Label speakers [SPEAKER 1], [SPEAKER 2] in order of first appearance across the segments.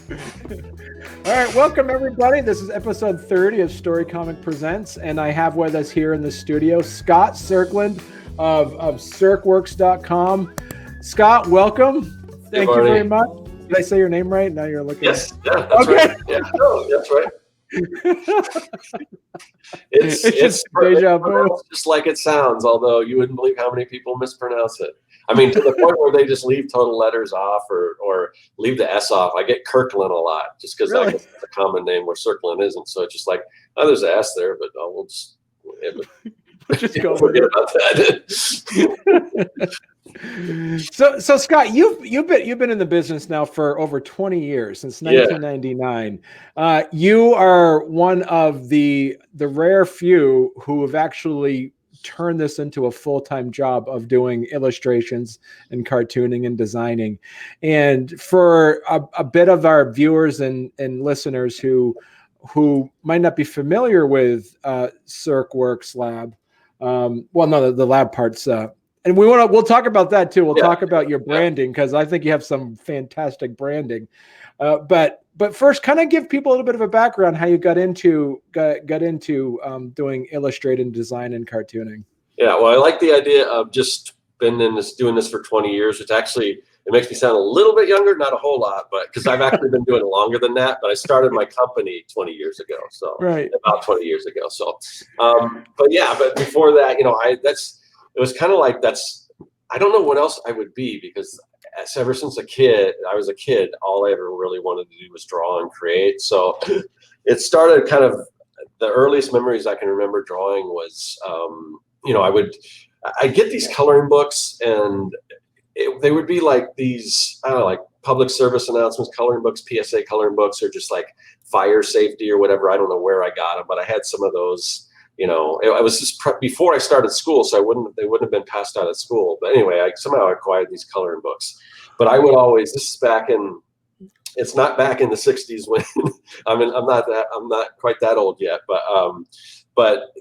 [SPEAKER 1] All right, welcome everybody. This is episode 30 of Storycomic Presents, and I have with us here in the studio Scott Serkland of circworks.com. Scott, welcome. Thank you very much. Did I say your name right? Now you're looking.
[SPEAKER 2] Yes, yeah, that's
[SPEAKER 1] okay.
[SPEAKER 2] Right. Yeah, no, that's right.
[SPEAKER 1] It's just deja vu.
[SPEAKER 2] Just like it sounds, although you wouldn't believe how many people mispronounce it. I mean, to the point where they just leave total letters off or leave the S off. I get Kirkland a lot just because I guess it's a common name where Serkland isn't. So it's just like, oh, there's an S there, but we'll just
[SPEAKER 1] go
[SPEAKER 2] forget about that.
[SPEAKER 1] So Scott, you've been in the business now for over 20 years, since 1999. You are one of the rare few who have actually turned this into a full-time job of doing illustrations and cartooning and designing. And for a bit of our viewers and listeners who might not be familiar with Circworks Lab, the lab parts. And we'll talk about that too. We'll talk about your branding, because I think you have some fantastic branding. But first, kind of give people a little bit of a background how you got into doing illustrated design and cartooning.
[SPEAKER 2] Yeah, well, I like the idea of just doing this for 20 years, which actually it makes me sound a little bit younger, not a whole lot, but because I've actually been doing it longer than that. But I started my company 20 years ago, so about 20 years ago. So, but before that, it was kind of like I don't know what else I would be, because ever since I was a kid, all I ever really wanted to do was draw and create. So it started kind of, the earliest memories I can remember drawing was, I'd get these coloring books, and they would be like these, I don't know, like public service announcements, coloring books, PSA coloring books, or just like fire safety or whatever. I don't know where I got them, but I had some of those. I was just before I started school, so they wouldn't have been passed out at school. But anyway, I somehow acquired these coloring books. But I would always, it's not back in the 60s when I'm not quite that old yet, but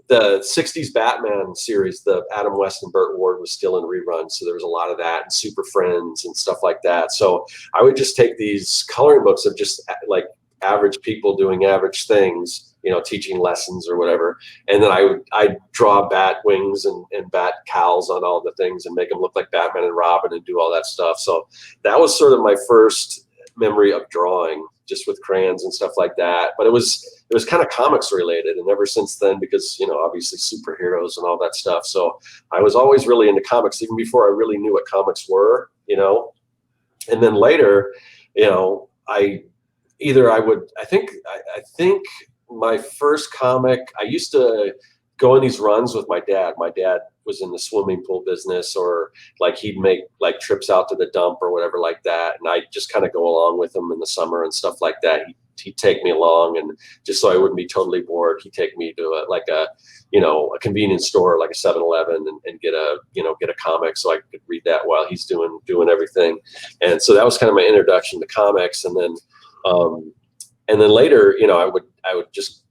[SPEAKER 2] the 60s Batman series, the Adam West and Burt Ward, was still in reruns. So there was a lot of that, and Super Friends and stuff like that. So I would just take these coloring books of just like average people doing average things, teaching lessons or whatever. And then I'd draw bat wings and bat cowls on all the things and make them look like Batman and Robin and do all that stuff. So that was sort of my first memory of drawing, just with crayons and stuff like that. But it was kind of comics related. And ever since then, because, obviously superheroes and all that stuff. So I was always really into comics, even before I really knew what comics were, and then later, I think my first comic, I used to go on these runs with my dad. My dad was in the swimming pool business, or like he'd make like trips out to the dump or whatever like that. And I'd just kind of go along with him in the summer and stuff like that. He'd take me along, and just so I wouldn't be totally bored, he'd take me to a convenience store, like a 7-Eleven, and get a comic so I could read that while he's doing everything. And so that was kind of my introduction to comics. And then later, I would just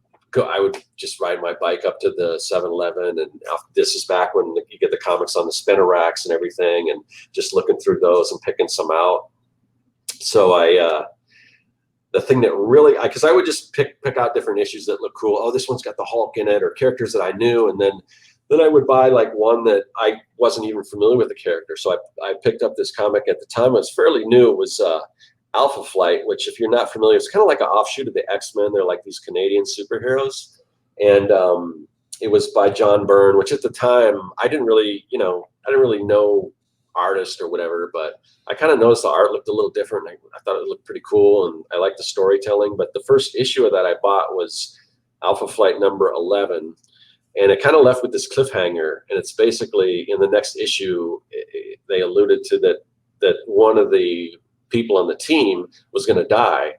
[SPEAKER 2] ride my bike up to the 7-Eleven, and this is back when you get the comics on the spinner racks and everything, and just looking through those and picking some out. So the thing that really, because I would just pick out different issues that look cool. Oh, this one's got the Hulk in it, or characters that I knew, and then I would buy like one that I wasn't even familiar with the character. So I picked up this comic at the time. It was fairly new. It was Alpha Flight, which, if you're not familiar, it's kind of like an offshoot of the X-Men. They're like these Canadian superheroes. And it was by John Byrne, which at the time I didn't really know artist or whatever, but I kind of noticed the art looked a little different. I thought it looked pretty cool, and I liked the storytelling. But the first issue of that I bought was Alpha Flight number 11. And it kind of left with this cliffhanger. And it's basically, in the next issue, they alluded to that one of the people on the team was going to die.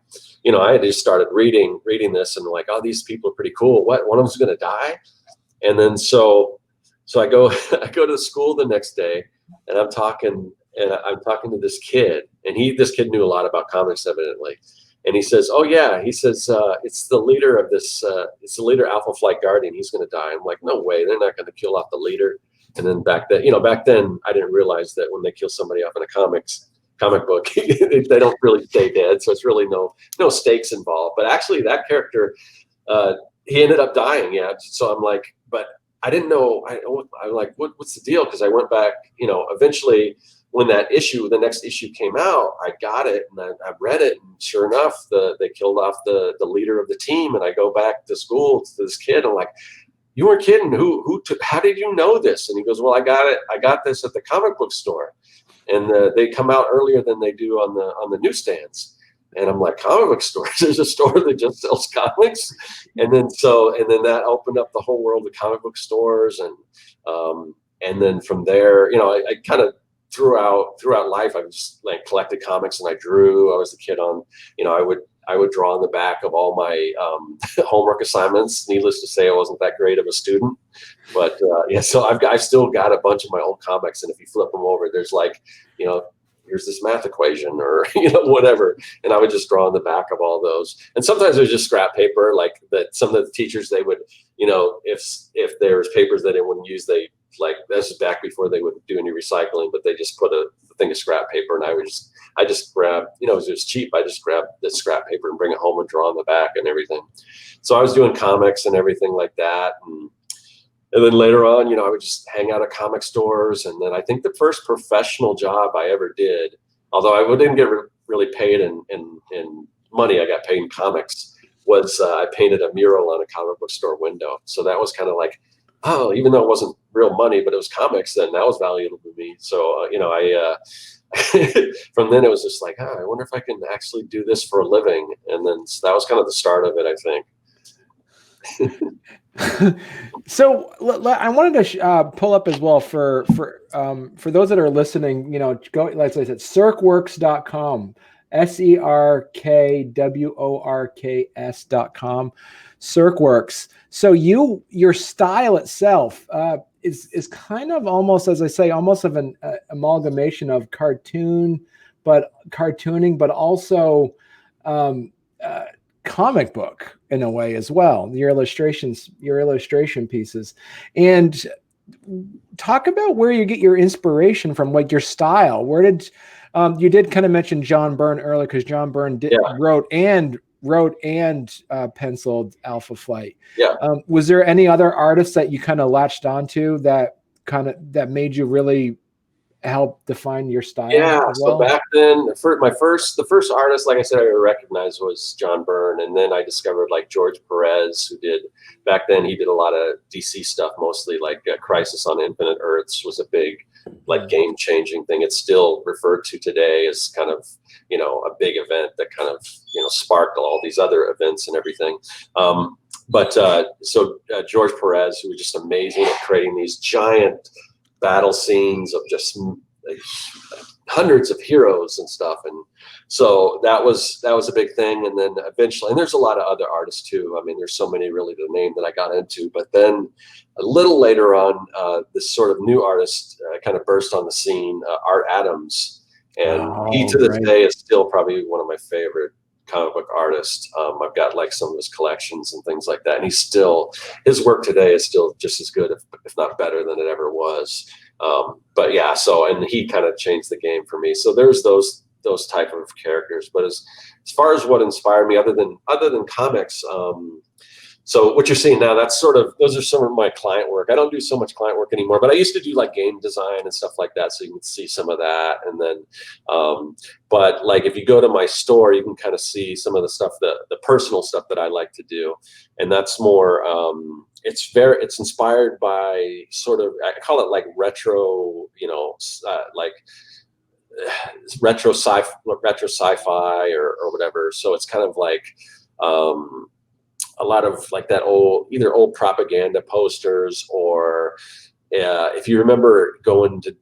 [SPEAKER 2] I had just started reading this, and like, oh, these people are pretty cool. What? One of them's going to die? And then so I go to the school the next day, and I'm talking to this kid, and this kid knew a lot about comics, evidently. And he says, oh yeah, he says, it's the leader of this, it's the leader, Alpha Flight Guardian. He's going to die. I'm like, no way, they're not going to kill off the leader. And then back then I didn't realize that when they kill somebody off in the comics, comic book. They don't really stay dead, so it's really no stakes involved. But actually, that character, he ended up dying. Yeah, so I'm like, but I didn't know. I'm like, what's the deal? Because I went back, eventually when the next issue came out, I got it and I read it, and sure enough, they killed off the leader of the team. And I go back to school to this kid. I'm like, you weren't kidding. How did you know this? And he goes, well, I got it. I got this at the comic book store, and they come out earlier than they do on the newsstands. And I'm like, comic book stores? There's a store that just sells comics. And then that opened up the whole world of comic book stores. And then from there, I kind of throughout life, I just like collected comics and I drew. I was the kid on, I would draw on the back of all my homework assignments. Needless to say, I wasn't that great of a student, but so I've still got a bunch of my old comics. And if you flip them over, there's like, here's this math equation or, whatever. And I would just draw on the back of all those. And sometimes it was just scrap paper, like that some of the teachers, they would, if there's papers that they wouldn't use, this is back before they would do any recycling, but they just put a thing of scrap paper, and I just grabbed, it was cheap. I just grabbed the scrap paper and bring it home and draw on the back and everything. So I was doing comics and everything like that. And then later on, I would just hang out at comic stores. And then I think the first professional job I ever did, although I didn't get really paid in money, I got paid in comics, was I painted a mural on a comic book store window. So that was kind of like, oh, even though it wasn't real money, but it was comics, then that was valuable to me. So, from then it was just like, I wonder if I can actually do this for a living. And then that was kind of the start of it, I think.
[SPEAKER 1] So I wanted to pull up as well for those that are listening, go, like I said, Serkworks.com, SERKWORKS.com, Serkworks. So your style itself is kind of almost, as I say, almost of an amalgamation of cartooning, but also comic book in a way as well. Your illustration pieces, and talk about where you get your inspiration from, like your style. Where did you did kind of mention John Byrne earlier, because John Byrne wrote and penciled Alpha Flight.
[SPEAKER 2] Yeah.
[SPEAKER 1] Was there any other artists that you kind of latched onto that made you really help define your style?
[SPEAKER 2] Yeah. So back then, the first artist, like I said, I recognized was John Byrne, and then I discovered like George Perez, who did back then. He did a lot of DC stuff, mostly like Crisis on Infinite Earths was a big, like game-changing thing. It's still referred to today as kind of a big event that kind of sparked all these other events and everything. So George Perez, who was just amazing at creating these giant battle scenes of just hundreds of heroes and stuff, and so that was a big thing. And then eventually, and there's a lot of other artists too. I mean, there's so many really to name that I got into. But then a little later on, this sort of new artist kind of burst on the scene, Art Adams, and he to this day is still probably one of my favorite comic book artists. I've got like some of his collections and things like that, and his work today is still just as good, if not better than it ever was. But yeah, and he kind of changed the game for me. So there's those type of characters. But as far as what inspired me, other than comics, so what you're seeing now, those are some of my client work. I don't do so much client work anymore, but I used to do like game design and stuff like that. So you can see some of that. And then, but like if you go to my store, you can kind of see some of the stuff, the personal stuff that I like to do. And that's more, it's inspired by sort of, I call it like retro, like retro sci-fi or whatever. So it's kind of like, a lot of like that either old propaganda posters, or if you remember going to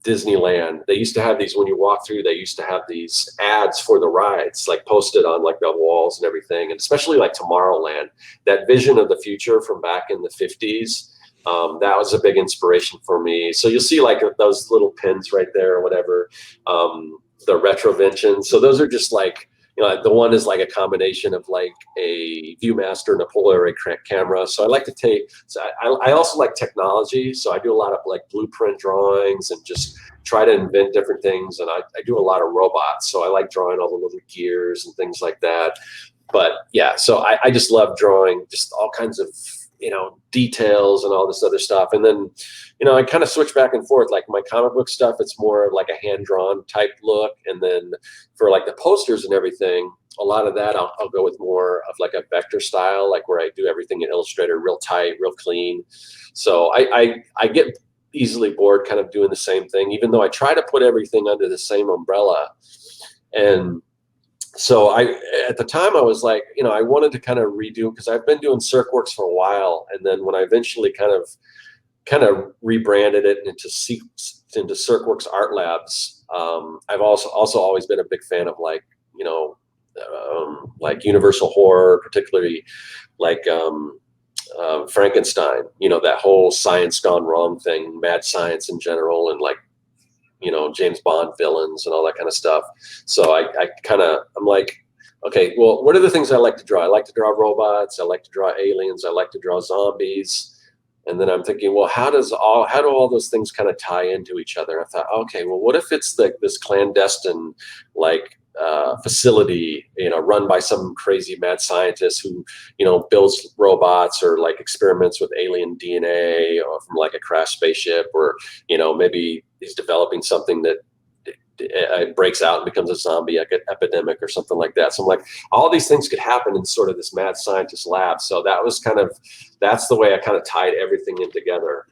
[SPEAKER 2] Disneyland, they used to have these, when you walk through, they used to have these ads for the rides, like posted on like the walls and everything. And especially like Tomorrowland, that vision of the future from back in the 50s, that was a big inspiration for me. So you'll see like those little pins right there or whatever, the retroventions. So those are just like the one is like a combination of like a Viewmaster and a Polaroid camera. So I like to take, so I also like technology. So I do a lot of like blueprint drawings and just try to invent different things. And I do a lot of robots. So I like drawing all the little gears and things like that. But yeah, so I just love drawing just all kinds of, details and all this other stuff. And then, I kind of switch back and forth. Like my comic book stuff, it's more like a hand-drawn type look. And then for like the posters and everything, a lot of that I'll go with more of like a vector style, like where I do everything in Illustrator real tight, real clean. So I get easily bored kind of doing the same thing, even though I try to put everything under the same umbrella. And so at the time I was like, I wanted to kind of redo, because I've been doing Circworks for a while. And then when I eventually kind of rebranded it into Circworks Art Labs, I've also always been a big fan of like Universal horror, particularly like Frankenstein, that whole science gone wrong thing, mad science in general, and like James Bond villains and all that kind of stuff. So I'm like, okay, well, what are the things I like to draw? I like to draw robots. I like to draw aliens. I like to draw zombies. And then I'm thinking, well, how do all those things kind of tie into each other? I thought, okay, well, what if it's like this clandestine, like facility, run by some crazy mad scientist who, builds robots or like experiments with alien DNA or from like a crashed spaceship, or, maybe he's developing something that breaks out and becomes a zombie epidemic or something like that. So I'm like, all these things could happen in sort of this mad scientist lab. So that's the way I kind of tied everything in together.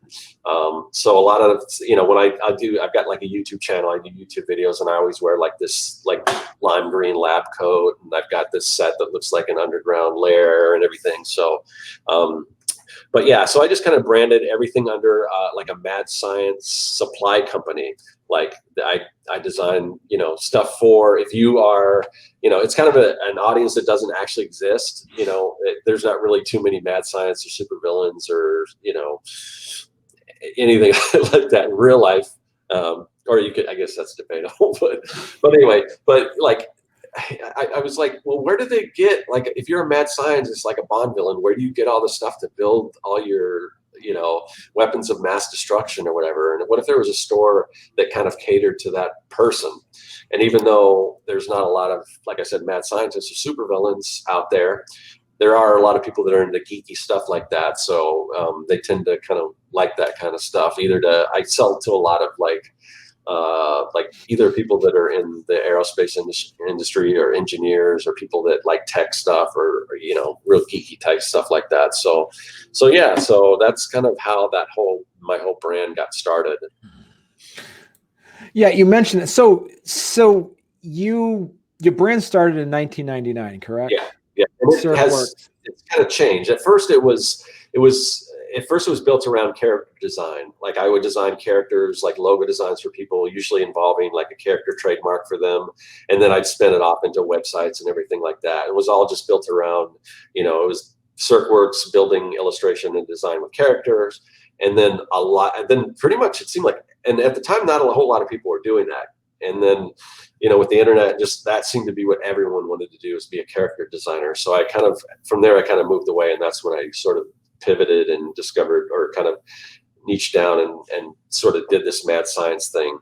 [SPEAKER 2] So a lot of, when I've got like a YouTube channel, I do YouTube videos, and I always wear like this like lime green lab coat, and I've got this set that looks like an underground lair and everything. So, but yeah, so I just kind of branded everything under like a mad science supply company. Like I design, stuff for, if you are, it's kind of an audience that doesn't actually exist. There's not really too many mad science or supervillains or, anything like that in real life. Or you could, I guess that's debatable, but anyway, but like, I was like, well, where do they get, like, if you're a mad scientist, like a Bond villain, where do you get all the stuff to build all your, weapons of mass destruction or whatever? And what if there was a store that kind of catered to that person? And even though there's not a lot of, like I said, mad scientists or supervillains out there, there are a lot of people that are into geeky stuff like that. So they tend to kind of like that kind of stuff. I sell to a lot of like either people that are in the aerospace industry or engineers, or people that like tech stuff, or real geeky type stuff like that. So yeah, so that's kind of how my whole brand got started.
[SPEAKER 1] Yeah, you mentioned it. So your brand started in 1999, correct?
[SPEAKER 2] Yeah. And it's kind of changed. At first it was built around character design. Like I would design characters, like logo designs for people, usually involving like a character trademark for them. And then I'd spin it off into websites and everything like that. It was all just built around, it was Circworks building illustration and design with characters. And then pretty much it seemed like, and at the time, not a whole lot of people were doing that. And then, with the internet, just that seemed to be what everyone wanted to do, is be a character designer. So from there, I kind of moved away, and that's when I sort of pivoted and discovered, or kind of niched down and sort of did this mad science thing.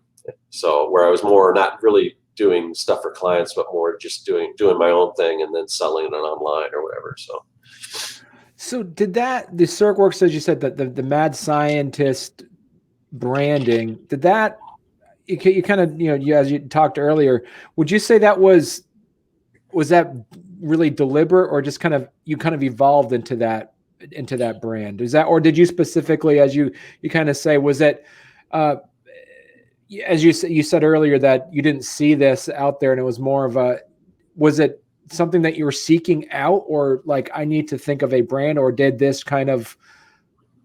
[SPEAKER 2] So where I was more not really doing stuff for clients, but more just doing my own thing and then selling it online or whatever. So
[SPEAKER 1] did the Circworks, as you said, that the mad scientist branding, did that, you kind of, as you talked earlier, would you say that was that really deliberate, or just you kind of evolved into that brand? Is that, or did you specifically, as you kind of say, was it, as you said earlier, that you didn't see this out there, and it was more of was it something that you were seeking out, or like, I need to think of a brand, or did this kind of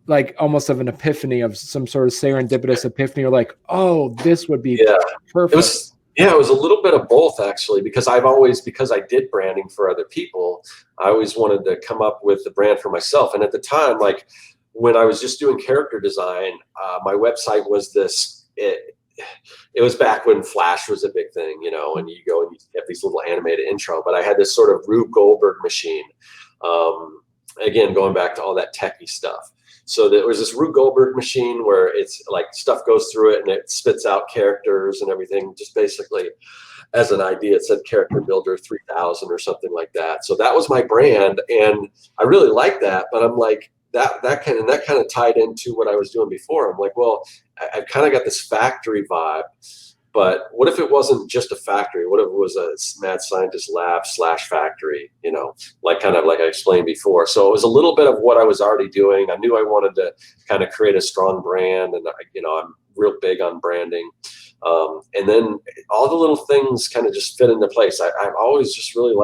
[SPEAKER 1] like almost of an epiphany, of some sort of serendipitous epiphany, or like, oh, this would be perfect?
[SPEAKER 2] It was a little bit of both, actually, because I did branding for other people, I always wanted to come up with the brand for myself. And at the time, like when I was just doing character design, my website was it was back when Flash was a big thing, you know, and you go and you have these little animated intro. But I had this sort of Rube Goldberg machine. Again, going back to all that techie stuff. So there was this Rube Goldberg machine where it's like stuff goes through it and it spits out characters and everything. Just basically, as an idea, it said Character Builder 3000 or something like that. So that was my brand, and I really liked that. But I'm like, that kind of tied into what I was doing before. I'm like, well, I've kind of got this factory vibe, but what if it wasn't just a factory? What if it was a mad scientist lab / factory, you know, like kind of like I explained before. So it was a little bit of what I was already doing. I knew I wanted to kind of create a strong brand, and you know, I'm real big on branding. And then all the little things kind of just fit into place. I've always just really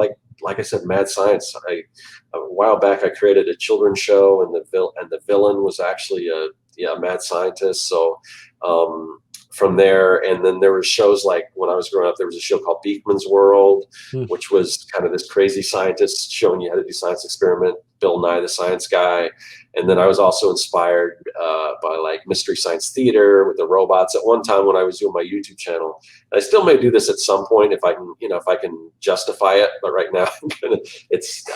[SPEAKER 2] like I said, mad science. A while back I created a children's show, and the villain was actually a mad scientist. So from there, and then there were shows like when I was growing up, there was a show called Beekman's World, which was kind of this crazy scientist showing you how to do science experiment, Bill Nye the Science Guy. And then I was also inspired by like Mystery Science Theater with the robots at one time when I was doing my YouTube channel. And I still may do this at some point if I can, you know, if I can justify it. But right now,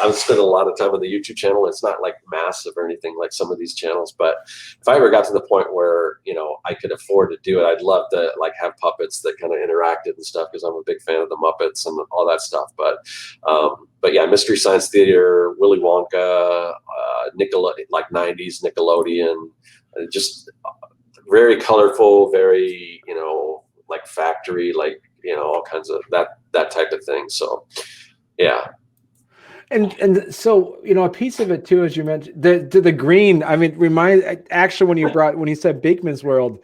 [SPEAKER 2] I'm spending a lot of time on the YouTube channel. It's not like massive or anything like some of these channels. But if I ever got to the point where, you know, I could afford to do it, I'd love to like have puppets that kind of interacted and stuff, because I'm a big fan of the Muppets and all that stuff. But yeah, Mystery Science Theater, Willy Wonka, like 90s Nickelodeon, just very colorful, very, you know, like factory, like, you know, all kinds of that type of thing. So yeah.
[SPEAKER 1] And so, you know, a piece of it too, as you mentioned, the green, I mean, actually when you said Beekman's World,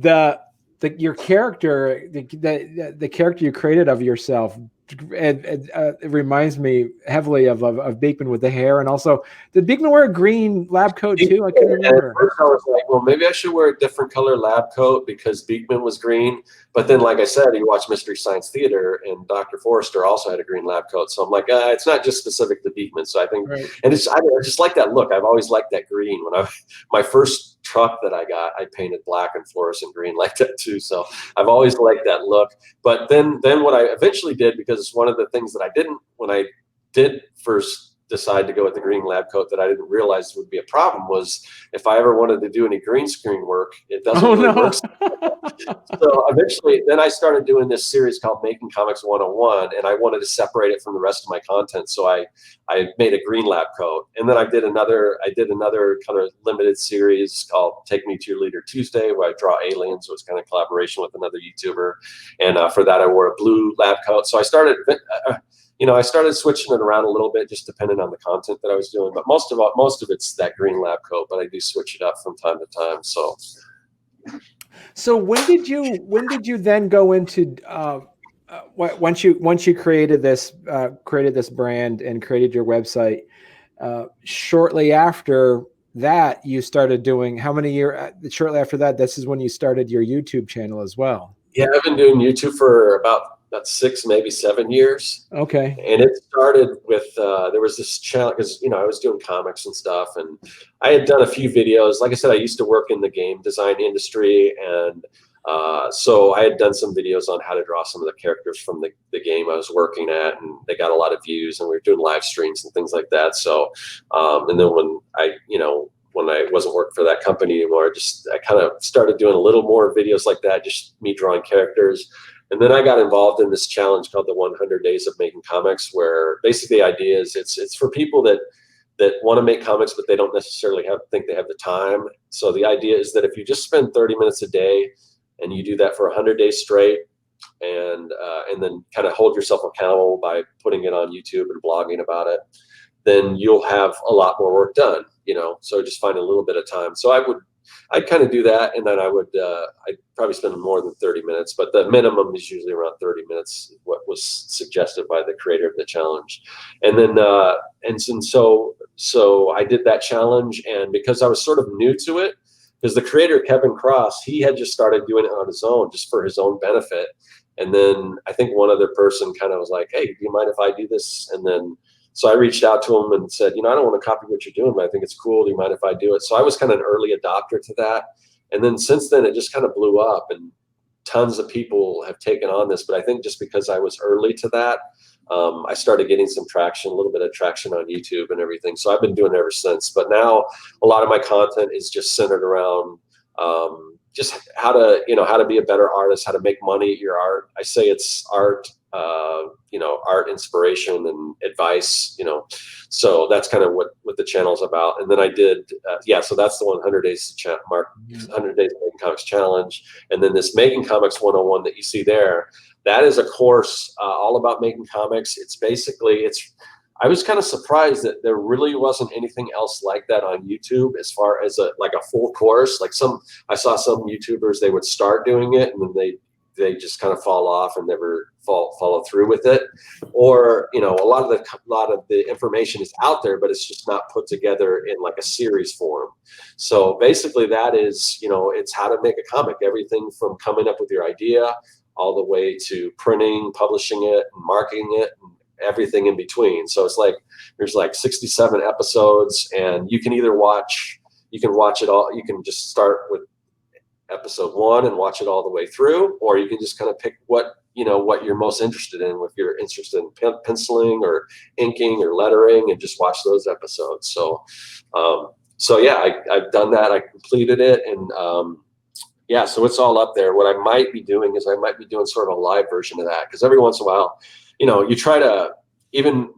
[SPEAKER 1] your character, the character you created of yourself, it reminds me heavily of Beekman with the hair. And also, did Beekman wear a green lab coat too? I couldn't remember.
[SPEAKER 2] At first I was like, well, maybe I should wear a different color lab coat because Beekman was green. But then, like I said, you watch Mystery Science Theater, and Dr. Forrester also had a green lab coat. So I'm like, it's not just specific to Beekman. So I think, right. And I just like that look. I've always liked that green. My first truck that I got, I painted black and fluorescent green like that too. So I've always liked that look. But then what I eventually did, because one of the things that I didn't, when I did first decide to go with the green lab coat, that I didn't realize would be a problem, was if I ever wanted to do any green screen work, it doesn't really work. So eventually, then I started doing this series called Making Comics 101, and I wanted to separate it from the rest of my content. So I made a green lab coat, and then I did another kind of limited series called Take Me to Your Leader Tuesday, where I draw aliens. So it's kind of collaboration with another YouTuber, and for that I wore a blue lab coat. So I started. I started switching it around a little bit, just depending on the content that I was doing. But most of it's that green lab coat, but I do switch it up from time to time.
[SPEAKER 1] So when did you then go into once you created this brand and created your website? Shortly after that, you started doing how many years? Shortly after that, this is when you started your YouTube channel as well.
[SPEAKER 2] Yeah, I've been doing YouTube for about 6, maybe 7 years.
[SPEAKER 1] Okay.
[SPEAKER 2] And it started with, there was this challenge, because, I was doing comics and stuff, and I had done a few videos. Like I said, I used to work in the game design industry. And so I had done some videos on how to draw some of the characters from the game I was working at, and they got a lot of views, and we were doing live streams and things like that. So, and then when I wasn't working for that company anymore, I kind of started doing a little more videos like that, just me drawing characters. And then I got involved in this challenge called the 100 Days of Making Comics, where basically the idea is it's for people that want to make comics, but they don't necessarily think they have the time. So the idea is that if you just spend 30 minutes a day and you do that for 100 days straight, and then kind of hold yourself accountable by putting it on YouTube and blogging about it, then you'll have a lot more work done, so just find a little bit of time. So I'd kind of do that, and then I'd probably spend more than 30 minutes, but the minimum is usually around 30 minutes, what was suggested by the creator of the challenge. And then, so I did that challenge, and because I was sort of new to it, because the creator, Kevin Cross, he had just started doing it on his own, just for his own benefit. And then I think one other person kind of was like, hey, do you mind if I do this? And then, so I reached out to him and said, I don't want to copy what you're doing, but I think it's cool. Do you mind if I do it? So I was kind of an early adopter to that. And then since then, it just kind of blew up. And tons of people have taken on this, but I think just because I was early to that, I started getting some traction, a little bit of traction on YouTube and everything. So I've been doing it ever since. But now a lot of my content is just centered around just how to be a better artist, how to make money at your art. I say it's art, art inspiration and advice, so that's kind of what the channel's about. And then I did, so that's the 100 days 100 days making comics challenge. And then this making comics 101 that you see there, that is a course all about making comics. It's basically, I was kind of surprised that there really wasn't anything else like that on YouTube as far as a full course. Like I saw some YouTubers, they would start doing it and then they just kind of fall off and never follow through with it. Or, a lot of the information is out there, but it's just not put together in like a series form. So basically that is, it's how to make a comic, everything from coming up with your idea all the way to printing, publishing it, and marketing it, and everything in between. So it's like there's like 67 episodes, and you can either watch it all. You can just start with episode 1 and watch it all the way through, or you can just kind of pick what you're most interested in. If you're interested in penciling or inking or lettering, and just watch those episodes. So I've done that. I completed it, and so it's all up there. What I might be doing is sort of a live version of that, because every once in a while, you try to, even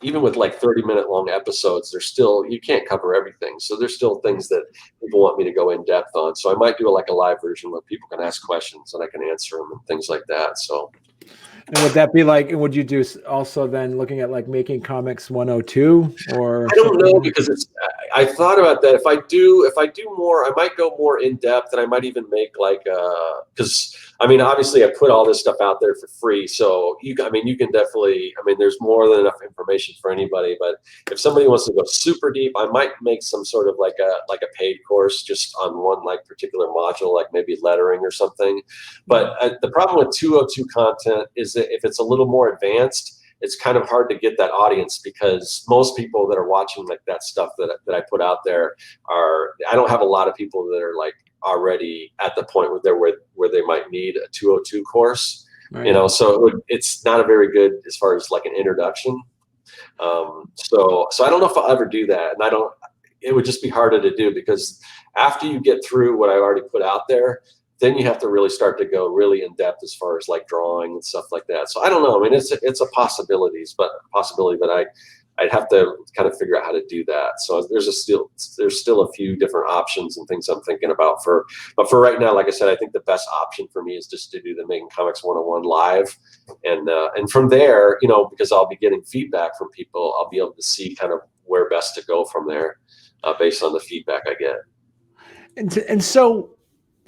[SPEAKER 2] with like 30-minute long episodes, you can't cover everything. So there's still things that people want me to go in depth on. So I might do a live version where people can ask questions and I can answer them and things like that. So.
[SPEAKER 1] And would that be like, would you do also then looking at like making comics 102 or?
[SPEAKER 2] I don't know, because I thought about that. If I do more, I might go more in depth, and I might even make because obviously I put all this stuff out there for free. So you can definitely, there's more than enough information for anybody. But if somebody wants to go super deep, I might make some sort of like a paid course just on one particular module, like maybe lettering or something. But the problem with 202 content is that if it's a little more advanced, it's kind of hard to get that audience, because most people that are watching like that stuff that I put out there I don't have a lot of people that are like already at the point where they might need a 202 course, right. So it's not a very good as far as like an introduction. So I don't know if I'll ever do that, and it would just be harder to do, because after you get through what I already put out there, then you have to really start to go really in depth as far as like drawing and stuff like that. So I don't know. It's a possibility, but I'd have to kind of figure out how to do that. So there's still a few different options and things I'm thinking about but for right now, like I said, I think the best option for me is just to do the Making Comics 101 live, and from there, because I'll be getting feedback from people, I'll be able to see kind of where best to go from there, based on the feedback I get.
[SPEAKER 1] And so.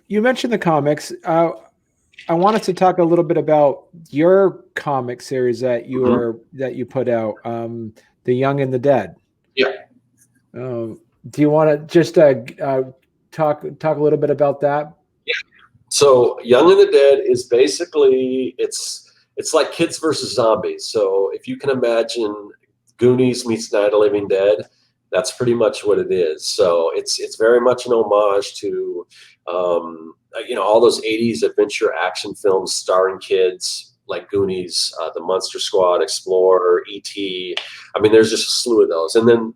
[SPEAKER 1] You mentioned the comics. I wanted to talk a little bit about your comic series that you put out, The Young and the Dead.
[SPEAKER 2] Yeah.
[SPEAKER 1] Do you want to just talk a little bit about that?
[SPEAKER 2] Yeah. So Young and the Dead is basically it's like kids versus zombies. So if you can imagine Goonies meets Night of the Living Dead, that's pretty much what it is. So it's very much an homage to all those 80s adventure action films starring kids, like Goonies, The Monster Squad, Explorer, E.T. There's just a slew of those. And then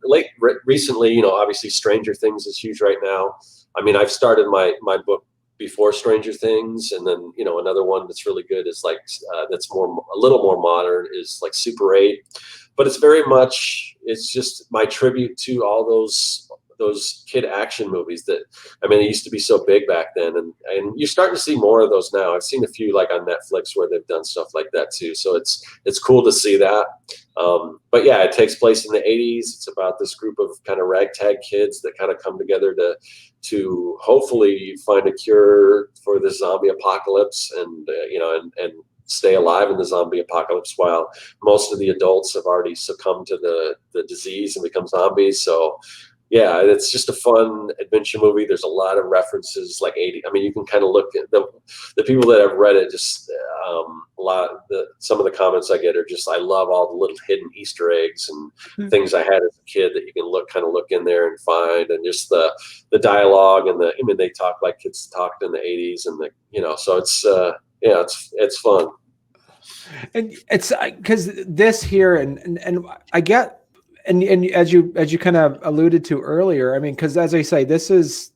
[SPEAKER 2] recently, obviously Stranger Things is huge right now. I've started my book before Stranger Things, and then another one that's really good is like that's a little more modern is like Super 8. But it's just my tribute to all those kid action movies that, they used to be so big back then. And you're starting to see more of those now. I've seen a few like on Netflix where they've done stuff like that too. So it's cool to see that. But yeah, it takes place in the 80s. It's about this group of kind of ragtag kids that kind of come together to hopefully find a cure for the zombie apocalypse and stay alive in the zombie apocalypse, while most of the adults have already succumbed to the disease and become zombies. So Yeah, it's just a fun adventure movie. There's a lot of references, like 80. I mean, you can kind of look at the people that have read it. Just some of the comments I get are just, I love all the little hidden Easter eggs and things I had as a kid that you can look in there and find, and just the dialogue and I mean, they talk like kids talked in the 80s, and so it's yeah, it's fun.
[SPEAKER 1] And it's because this here, and I get. And as you kind of alluded to earlier, I mean, because as I say, this is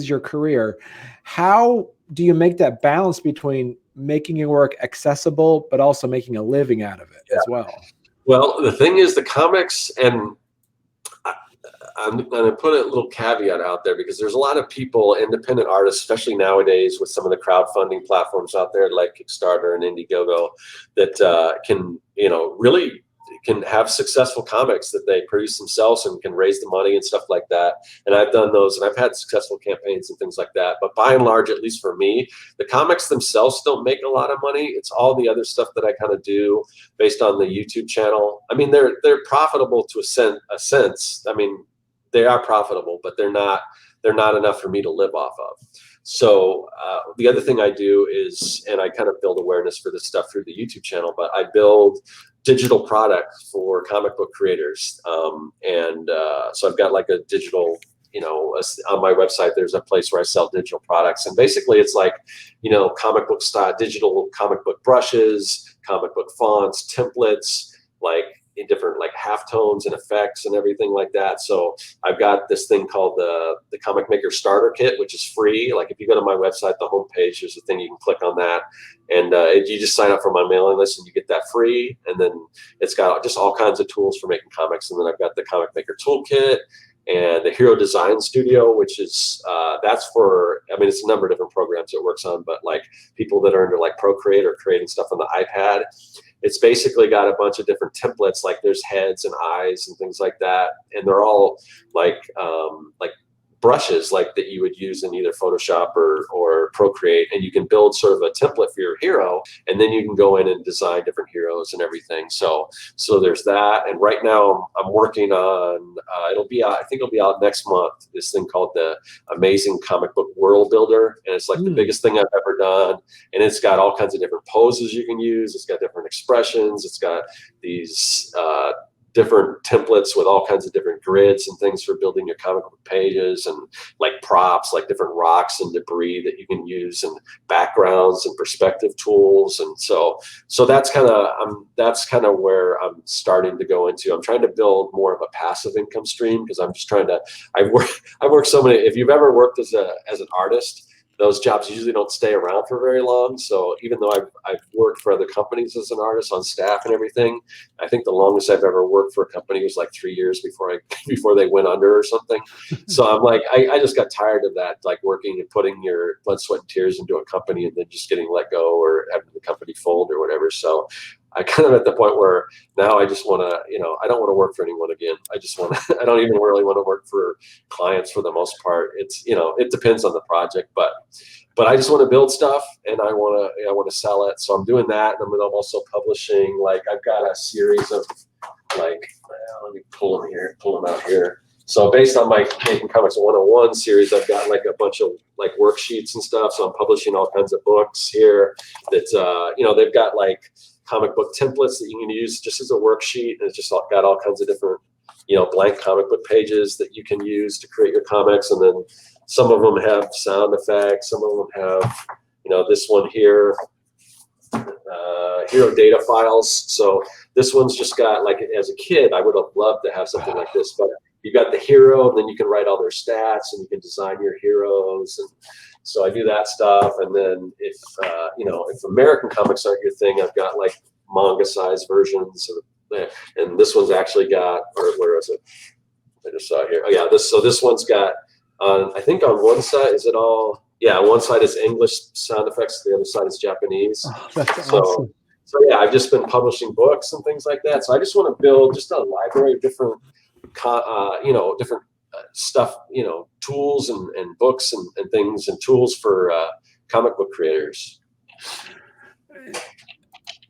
[SPEAKER 1] your career. How do you make that balance between making your work accessible, but also making a living out of it as well?
[SPEAKER 2] Well, the thing is, the comics, and I'm going to put a little caveat out there, because there's a lot of people, independent artists, especially nowadays with some of the crowdfunding platforms out there like Kickstarter and Indiegogo, that can, really can have successful comics that they produce themselves and can raise the money and stuff like that. And I've done those, and I've had successful campaigns and things like that. But by and large, at least for me, the comics themselves don't make a lot of money. It's all the other stuff that I kind of do based on the YouTube channel. I mean, they're profitable to a sense. I mean, they are profitable, but they're not enough for me to live off of. So the other thing I do is, and I kind of build awareness for this stuff through the YouTube channel, but I build digital products for comic book creators. So I've got like a digital, on my website, there's a place where I sell digital products. And basically it's like, comic book style, digital comic book brushes, comic book fonts, templates, like in different like halftones and effects and everything like that. So I've got this thing called the Comic Maker Starter Kit, which is free. Like if you go to my website, the homepage, there's a thing you can click on that, and you just sign up for my mailing list and you get that free. And then it's got just all kinds of tools for making comics. And then I've got the Comic Maker Toolkit and the Hero Design Studio, which is that's for, I mean, it's a number of different programs it works on, but like people that are into like Procreate or creating stuff on the iPad. It's basically got a bunch of different templates, like there's heads and eyes and things like that, and they're all like brushes like that you would use in either Photoshop or Procreate, and you can build sort of a template for your hero, and then you can go in and design different heroes and everything. So there's that. And right now I'm working on I think it'll be out next month, this thing called the Amazing Comic Book World Builder, and it's like the biggest thing I've ever done, and it's got all kinds of different poses you can use, it's got different expressions, it's got these different templates with all kinds of different grids and things for building your comic book pages, and like props, like different rocks and debris that you can use, and backgrounds and perspective tools. And so that's kind of where I'm starting to go into. I'm trying to build more of a passive income stream, because I'm just trying to, I work so many, if you've ever worked as an artist, those jobs usually don't stay around for very long. So even though I've worked for other companies as an artist on staff and everything, I think the longest I've ever worked for a company was like 3 years before they went under or something. So I'm like, I just got tired of that, like working and putting your blood, sweat, and tears into a company and then just getting let go or having the company fold or whatever. So I kind of at the point where now I just want to, I don't want to work for anyone again. I don't even really want to work for clients for the most part. It's, it depends on the project, but I just want to build stuff, and I want to sell it. So I'm doing that. And I'm also publishing, like I've got a series of like, let me pull them out here. So based on my Making Comics 101 series, I've got like a bunch of like worksheets and stuff. So I'm publishing all kinds of books here that, they've got like comic book templates that you can use just as a worksheet. And it's just got all kinds of different, blank comic book pages that you can use to create your comics. And then some of them have sound effects. Some of them have, this one here, hero data files. So this one's just got, like, as a kid, I would have loved to have something like this, but you got the hero, and then you can write all their stats, and you can design your heroes. And so I do that stuff. And then if American comics aren't your thing, I've got like manga size versions of, and this one's actually got, or where is it? I just saw it here. Oh yeah, this one's got, I think on one side, is it all? Yeah, one side is English sound effects, the other side is Japanese.
[SPEAKER 1] Oh, that's awesome.
[SPEAKER 2] So yeah, I've just been publishing books and things like that. So I just want to build just a library of different, different stuff, tools and books and things and tools for comic book creators.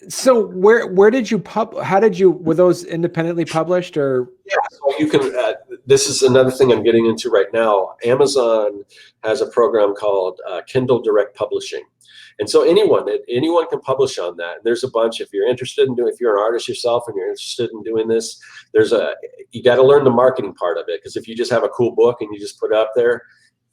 [SPEAKER 1] So where did you how did you, were those independently published or?
[SPEAKER 2] Yeah, so you can, this is another thing I'm getting into right now. Amazon has a program called Kindle Direct Publishing. And so anyone can publish on that. And there's a bunch, if you're interested in doing, if you're an artist yourself and you're interested in doing this, you got to learn the marketing part of it. Because if you just have a cool book and you just put it up there,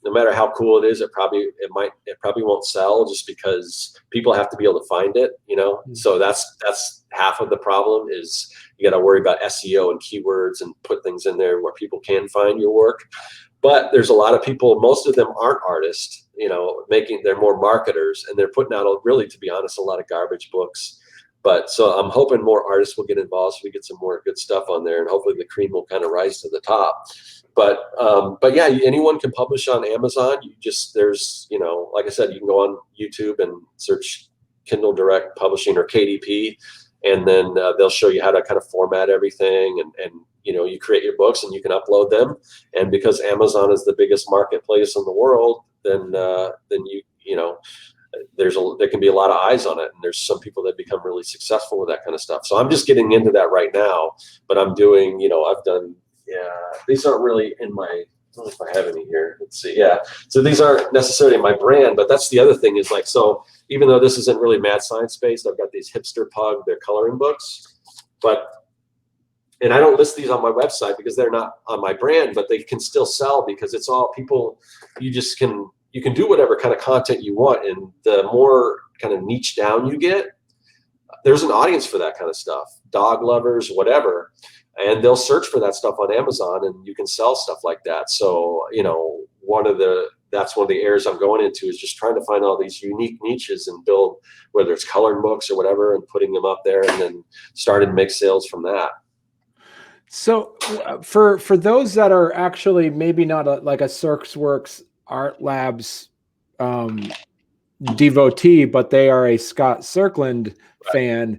[SPEAKER 2] no matter how cool it is, it probably won't sell, just because people have to be able to find it, you know? Mm-hmm. So that's half of the problem, is you got to worry about SEO and keywords and put things in there where people can find your work. But there's a lot of people, most of them aren't artists, you know, they're more marketers, and they're putting out, really, to be honest, a lot of garbage books. But so I'm hoping more artists will get involved, so we get some more good stuff on there, and hopefully the cream will kind of rise to the top. But yeah, anyone can publish on Amazon. There's, you know, like I said, you can go on YouTube and search Kindle Direct Publishing or KDP, and then they'll show you how to kind of format everything, and you know, you create your books and you can upload them. And because Amazon is the biggest marketplace in the world, then you know, there can be a lot of eyes on it, and there's some people that become really successful with that kind of stuff. So I'm just getting into that right now, but I'm doing, you know, I've done, these aren't really in my, I don't know if I have any here. Let's see. Yeah. So these aren't necessarily my brand, but that's the other thing, is like, so even though this isn't really mad science based, I've got these hipster pug, they're coloring books, and I don't list these on my website because they're not on my brand, but they can still sell, because it's all people, you can do whatever kind of content you want. And the more kind of niche down you get, there's an audience for that kind of stuff, dog lovers, whatever. And they'll search for that stuff on Amazon, and you can sell stuff like that. So, you know, that's one of the areas I'm going into, is just trying to find all these unique niches and build, whether it's coloring books or whatever, and putting them up there, and then starting to make sales from that.
[SPEAKER 1] So for those that are actually maybe not like a Circsworks Art Labs devotee, but they are a Scott Serkland fan,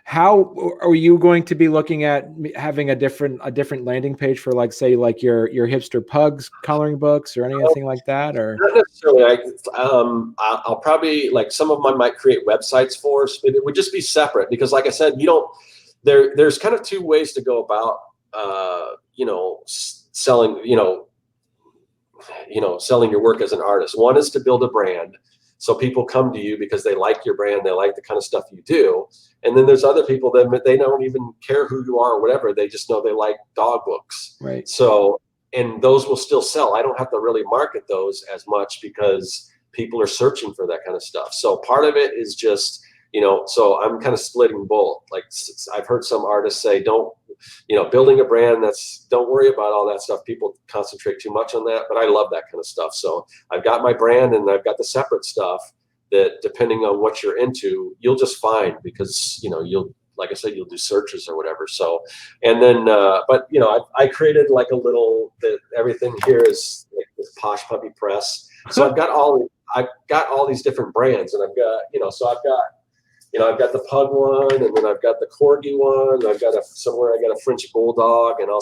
[SPEAKER 1] how are you going to be looking at having a different landing page for, like, say, like your hipster pugs coloring books or anything like that? Or
[SPEAKER 2] not necessarily. I'll probably, like, some of them I might create websites for, but it would just be separate, because, like I said, there's kind of two ways to go about you know, selling your work as an artist. One is to build a brand, so people come to you because they like your brand, they like the kind of stuff you do. And then there's other people that they don't even care who you are or whatever, they just know they like dog books.
[SPEAKER 1] Right.
[SPEAKER 2] So, and those will still sell. I don't have to really market those as much, because people are searching for that kind of stuff. So part of it is just, you know, so I'm kind of splitting both. Like, I've heard some artists say, building a brand, don't worry about all that stuff. People concentrate too much on that, but I love that kind of stuff. So I've got my brand, and I've got the separate stuff that, depending on what you're into, you'll just find, because, you know, like I said, you'll do searches or whatever. So, and then, but, you know, I created like a little, everything here is like this Posh Puppy Press. So I've got all these different brands, and I've got, you know, so I've got the pug one, and then I've got the corgi one. I've got somewhere I got a French bulldog, and I'll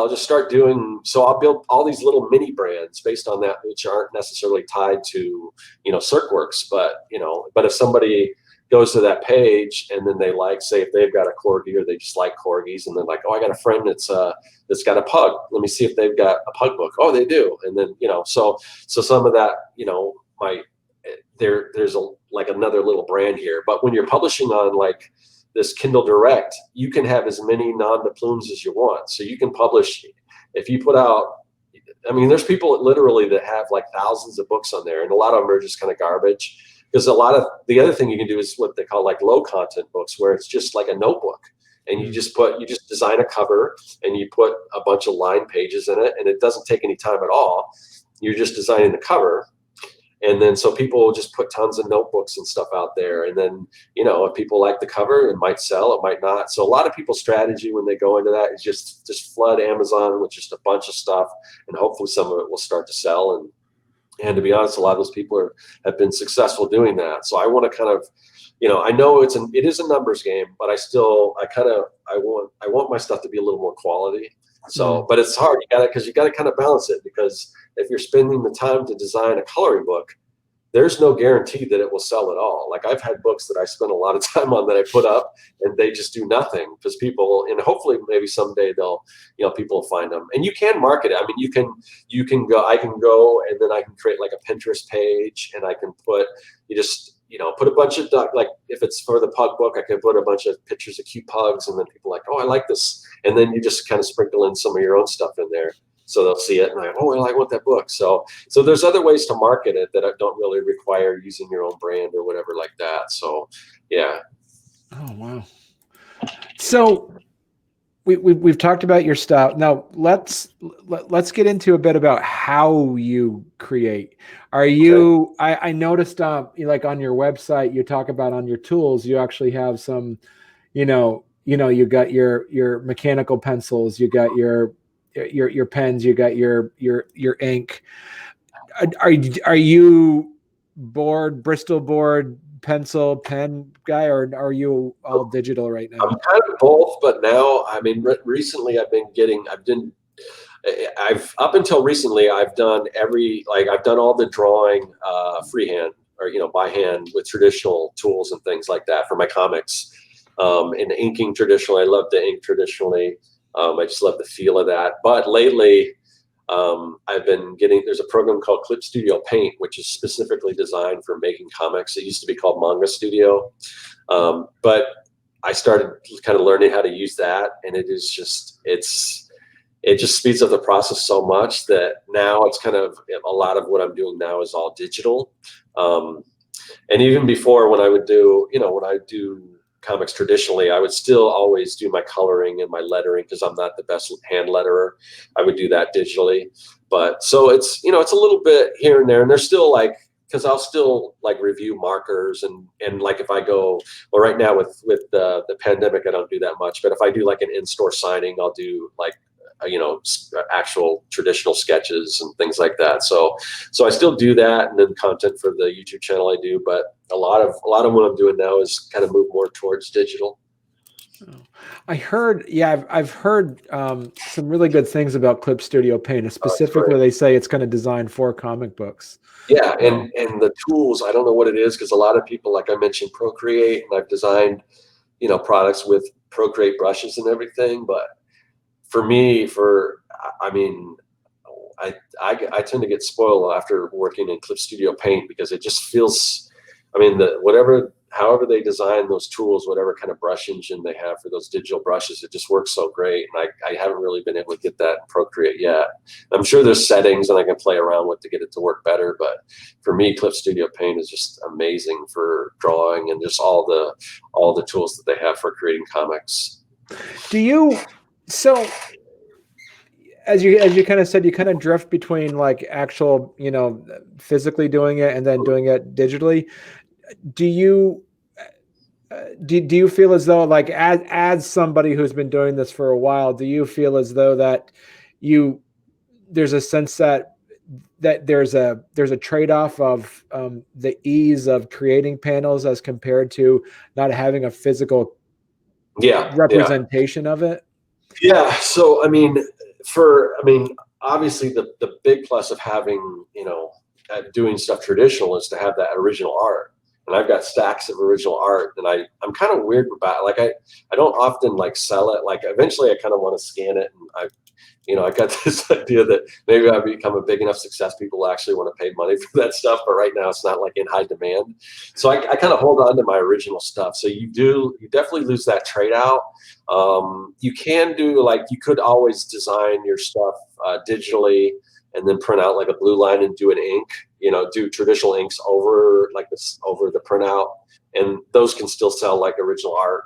[SPEAKER 2] just start doing, so I'll build all these little mini brands based on that, which aren't necessarily tied to, you know, Circworks, but if somebody goes to that page and then they like, say, if they've got a corgi, or they just like corgis, and they're like, oh, I got a friend that's got a pug. Let me see if they've got a pug book. Oh, they do. And then, you know, so some of that, you know, there's like another little brand here. But when you're publishing on like this Kindle Direct, you can have as many nom de plumes as you want. So you can publish, if you put out, I mean, there's people literally that have like thousands of books on there, and a lot of them are just kind of garbage. Because a lot of the other thing you can do is what they call like low content books, where it's just like a notebook, and you just design a cover, and you put a bunch of line pages in it, and it doesn't take any time at all. You're just designing the cover. And then, so people will just put tons of notebooks and stuff out there. And then, you know, if people like the cover, it might sell, it might not. So a lot of people's strategy when they go into that is just flood Amazon with just a bunch of stuff, and hopefully some of it will start to sell. And to be honest, a lot of those people have been successful doing that. So I want to kind of, you know, I know it is a numbers game, but I want my stuff to be a little more quality. So, but it's hard. You got to kind of balance it, because if you're spending the time to design a coloring book, there's no guarantee that it will sell at all. Like I've had books that I spent a lot of time on that I put up and they just do nothing because people, and hopefully maybe someday they'll, people will find them, and you can market it. I mean, you can go, I can go and then I can create like a Pinterest page, and I can put, put a bunch of like if it's for the pug book, I can put a bunch of pictures of cute pugs, and then people are like, oh, I like this, and then you just kind of sprinkle in some of your own stuff in there, so they'll see it and like, oh, I want that book. So there's other ways to market it that don't really require using your own brand or whatever like that. So yeah.
[SPEAKER 1] Oh wow. So we've talked about your style. Now let's get into a bit about how you create. Are you? Okay. I noticed like on your website, you talk about on your tools, you actually have some, you got your mechanical pencils, you got your pens, you got your ink. Are you Bristol board, pencil, pen guy, or are you all digital right now?
[SPEAKER 2] I'm kind of both, but now, I mean, recently up until recently, I've done all the drawing freehand or, by hand with traditional tools and things like that for my comics. And inking traditionally, I love to ink traditionally. I just love the feel of that. But lately, there's a program called Clip Studio Paint, which is specifically designed for making comics. It used to be called Manga Studio. But I started kind of learning how to use that, and it just speeds up the process so much that now it's kind of a lot of what I'm doing now is all digital. And even before, when I do comics traditionally, I would still always do my coloring and my lettering because I'm not the best hand letterer. I would do that digitally. But so it's a little bit here and there, and there's still because I'll still review markers and like if I go, well, right now with the pandemic, I don't do that much, but if I do like an in-store signing, I'll do actual traditional sketches and things like that. So I still do that, and then content for the YouTube channel I do, but a lot of what I'm doing now is kind of move more towards digital.
[SPEAKER 1] I heard, I've heard some really good things about Clip Studio Paint, specifically they say it's kind of designed for comic books.
[SPEAKER 2] Yeah, and the tools, I don't know what it is, because a lot of people, like I mentioned, Procreate, and I've designed, products with Procreate brushes and everything, but for me, I tend to get spoiled after working in Clip Studio Paint because it just feels, however they design those tools, whatever kind of brush engine they have for those digital brushes, it just works so great. And I haven't really been able to get that in Procreate yet. I'm sure there's settings that I can play around with to get it to work better, but for me, Clip Studio Paint is just amazing for drawing and just all the tools that they have for creating comics.
[SPEAKER 1] So as you kind of said, you kind of drift between like actual, physically doing it and then doing it digitally. Do you feel as though, like, as somebody who's been doing this for a while, do you feel as though that there's a sense that there's a trade-off of the ease of creating panels as compared to not having a physical representation of it?
[SPEAKER 2] Yeah. So, obviously the big plus of having, doing stuff traditional is to have that original art. And I've got stacks of original art, and I'm kind of weird about it. I don't often sell it. Like eventually I kind of want to scan it, and I got this idea that maybe I've become a big enough success, people actually want to pay money for that stuff. But right now it's not in high demand. So I kind of hold on to my original stuff. So you definitely lose that trade out. You can do, you could always design your stuff digitally and then print out a blue line and do an ink, do traditional inks over over the printout, and those can still sell like original art.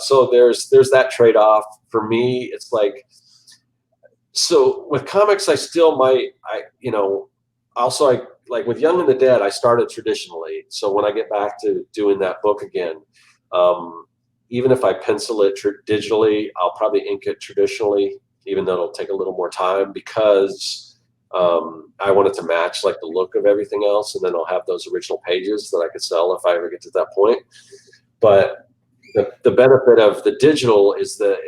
[SPEAKER 2] So there's that trade-off. For me, it's so with comics, I still might, with Young and the Dead, I started traditionally. So when I get back to doing that book again, even if I pencil it digitally, I'll probably ink it traditionally, even though it'll take a little more time, because I want it to match the look of everything else, and then I'll have those original pages that I could sell if I ever get to that point. But the benefit of the digital is that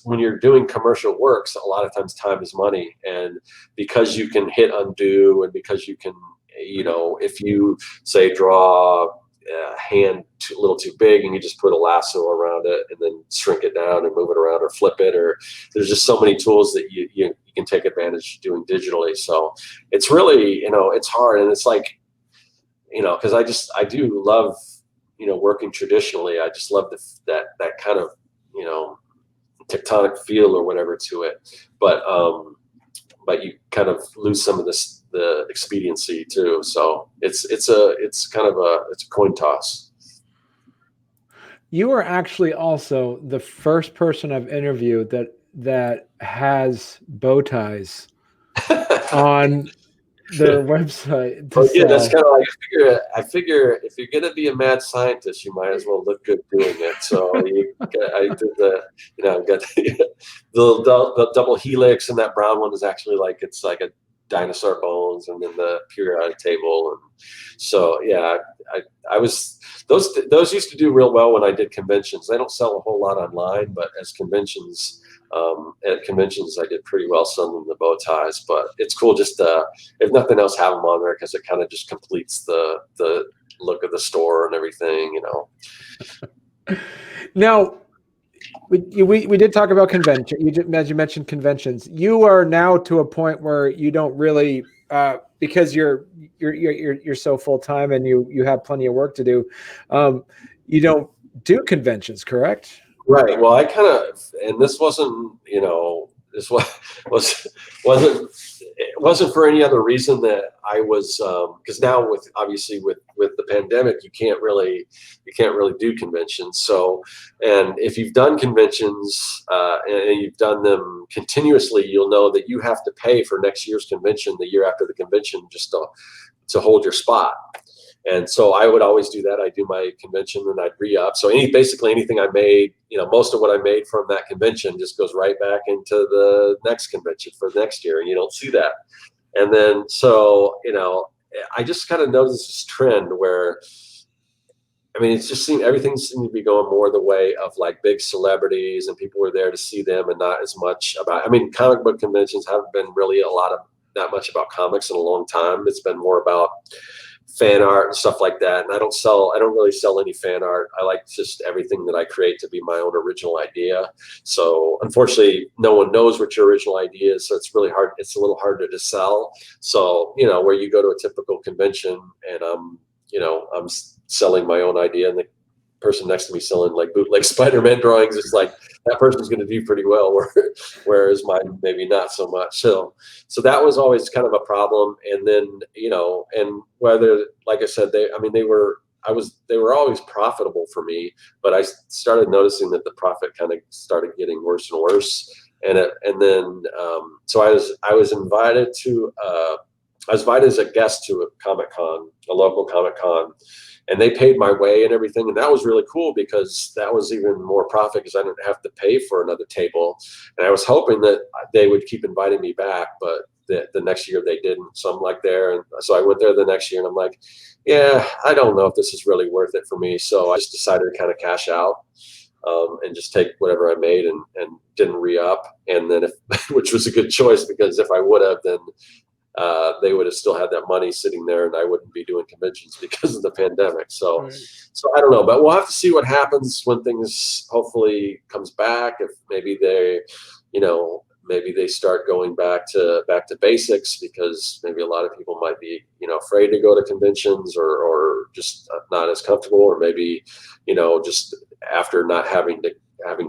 [SPEAKER 2] when you're doing commercial works, a lot of times time is money, and because you can hit undo, and because you can if you say draw a hand a little too big and you just put a lasso around it and then shrink it down and move it around or flip it, or there's just so many tools that you can take advantage of doing digitally. So it's really, it's hard. And it's like, because I do love, working traditionally. I just love that kind of, tectonic feel or whatever to it. But you kind of lose some of the expediency too. So it's kind of a coin toss.
[SPEAKER 1] You are actually also the first person I've interviewed that has bow ties on their website to sell.
[SPEAKER 2] That's kind of like, I figure if you're going to be a mad scientist, you might as well look good doing it. So I did got the double helix, and that brown one is actually it's like a dinosaur bones, and then the periodic table. And so, yeah, I was, those used to do real well when I did conventions. They don't sell a whole lot online, but as conventions, at conventions, I did pretty well selling the bow ties. But it's cool just if nothing else, have them on there, because it kind of just completes the look of the store and everything,
[SPEAKER 1] Now, we did talk about convention. As you mentioned conventions, you are now to a point where you don't really because you're so full time and you have plenty of work to do. You don't do conventions, correct?
[SPEAKER 2] Right. Well, I kind of, and this wasn't, this wasn't for any other reason that I was, because now with the pandemic, you can't really do conventions. So, and if you've done conventions and you've done them continuously, you'll know that you have to pay for next year's convention, the year after the convention, just to hold your spot. And so I would always do that. I'd do my convention and I'd re-up. So basically anything I made, most of what I made from that convention just goes right back into the next convention for next year, and you don't see that. And then, so, I just kind of noticed this trend where, it's just everything seemed to be going more the way of like big celebrities, and people were there to see them, and not as much about, comic book conventions haven't been really that much about comics in a long time. It's been more about fan art and stuff like that. And I don't really sell any fan art. I like just everything that I create to be my own original idea. So unfortunately, no one knows what your original idea is. So it's really hard. It's a little harder to sell. So, where you go to a typical convention and I'm selling my own idea, and the person next to me selling like bootleg Spider-Man drawings, it's like that person's going to do pretty well, whereas mine maybe not so much. So that was always kind of a problem. And then, and whether, like I said, they were always profitable for me, but I started noticing that the profit kind of started getting worse and worse. So I was invited as a guest to a Comic-Con, a local Comic-Con, and they paid my way and everything. And that was really cool, because that was even more profit, because I didn't have to pay for another table. And I was hoping that they would keep inviting me back, but the next year they didn't. So I'm like there. And so I went there the next year, and I'm like, yeah, I don't know if this is really worth it for me. So I just decided to kind of cash out and just take whatever I made and didn't re-up. And then which was a good choice, because if I would have, then they would have still had that money sitting there, and I wouldn't be doing conventions because of the pandemic. So,
[SPEAKER 1] Right.
[SPEAKER 2] So I don't know, but we'll have to see what happens when things hopefully comes back. If maybe they start going back to basics, because maybe a lot of people might be, afraid to go to conventions or just not as comfortable, or maybe, just after not having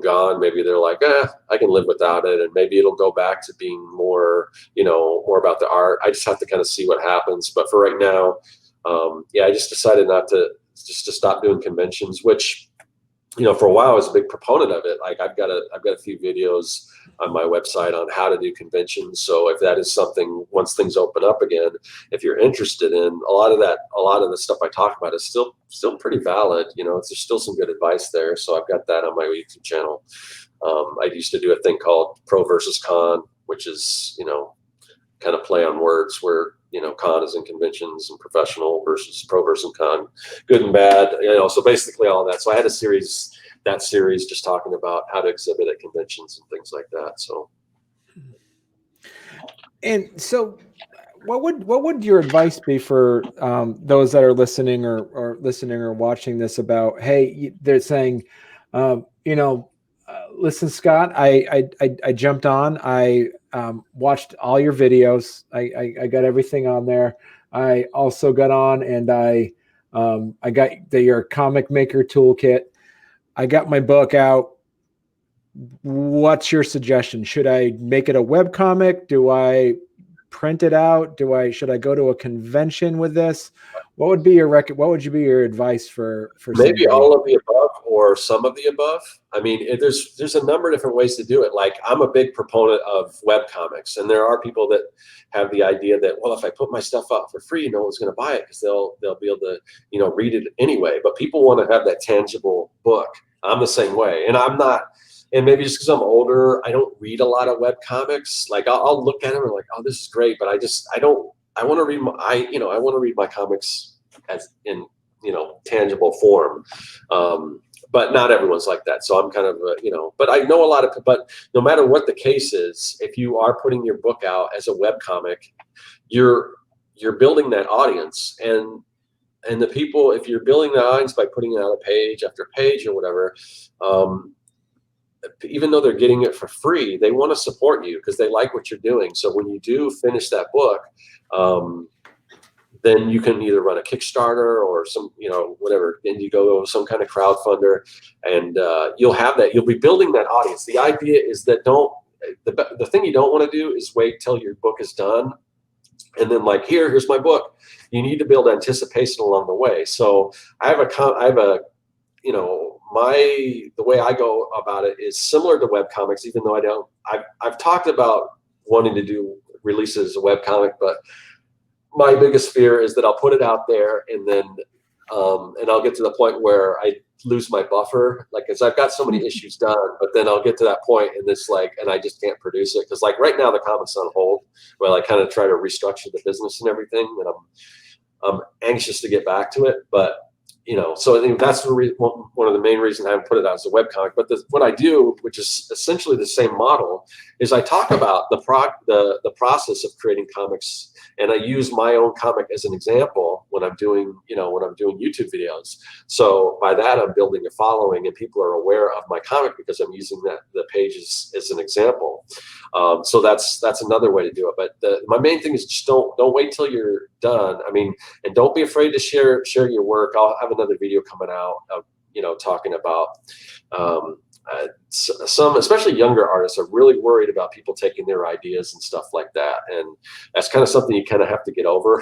[SPEAKER 2] gone, maybe they're like, I can live without it. And maybe it'll go back to being more, more about the art. I just have to kind of see what happens. But for right now, I just decided to stop doing conventions, which, for a while I was a big proponent of it. Like I've got a few videos on my website on how to do conventions. So if that is something, once things open up again, if you're interested in a lot of the stuff I talk about is still pretty valid. There's still some good advice there. So I've got that on my YouTube channel. I used to do a thing called Pro versus Con, which is, kind of play on words, where, con is in conventions and professional versus pro versus con, good and bad, so basically all of that. So I had that series just talking about how to exhibit at conventions and things like that. So.
[SPEAKER 1] And so what would your advice be for those that are listening or watching this about, hey, they're saying, listen, Scott, I jumped on, I watched all your videos, I got everything on there. I also got on and I got your comic maker toolkit. I got my book out. What's your suggestion? Should I make it a web comic? Do I print it out? Should I go to a convention with this? What would be your advice for
[SPEAKER 2] Maybe
[SPEAKER 1] somebody?
[SPEAKER 2] all of the above or some of the above? I mean, there's a number of different ways to do it. Like, I'm a big proponent of web comics, and there are people that have the idea that, well, if I put my stuff out for free, no one's going to buy it because they'll be able to, read it anyway. But people want to have that tangible book. I'm the same way, and I'm not. And maybe just because I'm older, I don't read a lot of web comics. Like, I'll look at them and like, oh, this is great, but I don't. I want to read I want to read my comics as in tangible form. But not everyone's like that. So I'm kind of, but I know a lot of, but no matter what the case is, if you are putting your book out as a web comic, you're building that audience, and the people, if you're building the audience by putting it out a page after page or whatever, even though they're getting it for free, they want to support you because they like what you're doing. So when you do finish that book, then you can either run a Kickstarter or some, whatever, Indiegogo, some kind of crowdfunder, and you'll be building that audience. The idea is that the thing you don't want to do is wait till your book is done and then like, here's my book. You need to build anticipation along the way. So the way I go about it is similar to webcomics, even though I've talked about wanting to do releases as a webcomic, but my biggest fear is that I'll put it out there and then and I'll get to the point where I lose my buffer, like, because I've got so many issues done, but then I'll get to that point and it's like, and I just can't produce it because, like, right now the comic's on hold while I kind of try to restructure the business and everything, and I'm anxious to get back to it, but so I think that's one of the main reasons I haven't put it out as a webcomic. But what I do, which is essentially the same model, is I talk about the process of creating comics, and I use my own comic as an example when I'm doing YouTube videos. So by that, I'm building a following, and people are aware of my comic because I'm using the pages as an example. So that's another way to do it. But my main thing is just don't wait till you're done. I mean, and don't be afraid to share your work. I'll have another video coming out of talking about some, especially younger artists, are really worried about people taking their ideas and stuff like that, and that's kind of something you kind of have to get over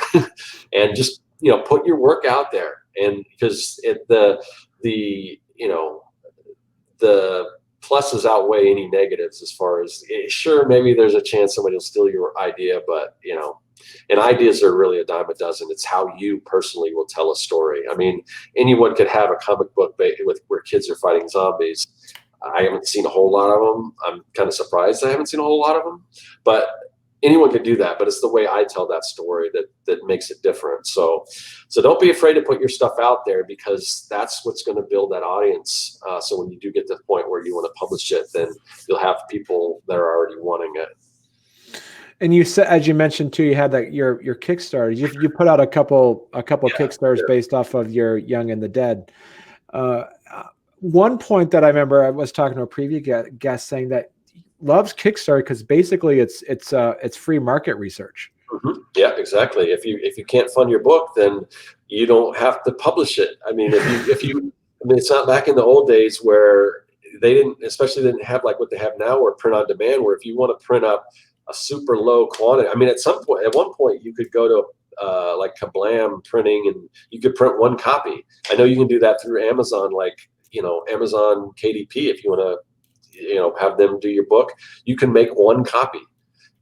[SPEAKER 2] and just put your work out there, and because the pluses outweigh any negatives as far as, sure, maybe there's a chance somebody will steal your idea, but and ideas are really a dime a dozen. It's how you personally will tell a story. I mean, anyone could have a comic book where kids are fighting zombies. I haven't seen a whole lot of them. I'm kind of surprised I haven't seen a whole lot of them, but anyone could do that. But it's the way I tell that story that makes it different. So don't be afraid to put your stuff out there, because that's what's going to build that audience. So when you do get to the point where you want to publish it, then you'll have people that are already wanting it.
[SPEAKER 1] And you said, as you mentioned too, you had your Kickstarter. You put out a couple Kickstarters based off of your Young and the Dead. One point that I remember, I was talking to a previous guest saying that loves Kickstarter because basically it's free market research.
[SPEAKER 2] Mm-hmm. Yeah, exactly. If you can't fund your book, then you don't have to publish it. I mean, it's not back in the old days where they didn't have like what they have now, or print on demand, where if you want to print up a super low quantity. I mean, at one point you could go to like Kablam printing, and you could print one copy. I know you can do that through Amazon, like, Amazon KDP. If you want to, have them do your book, you can make one copy.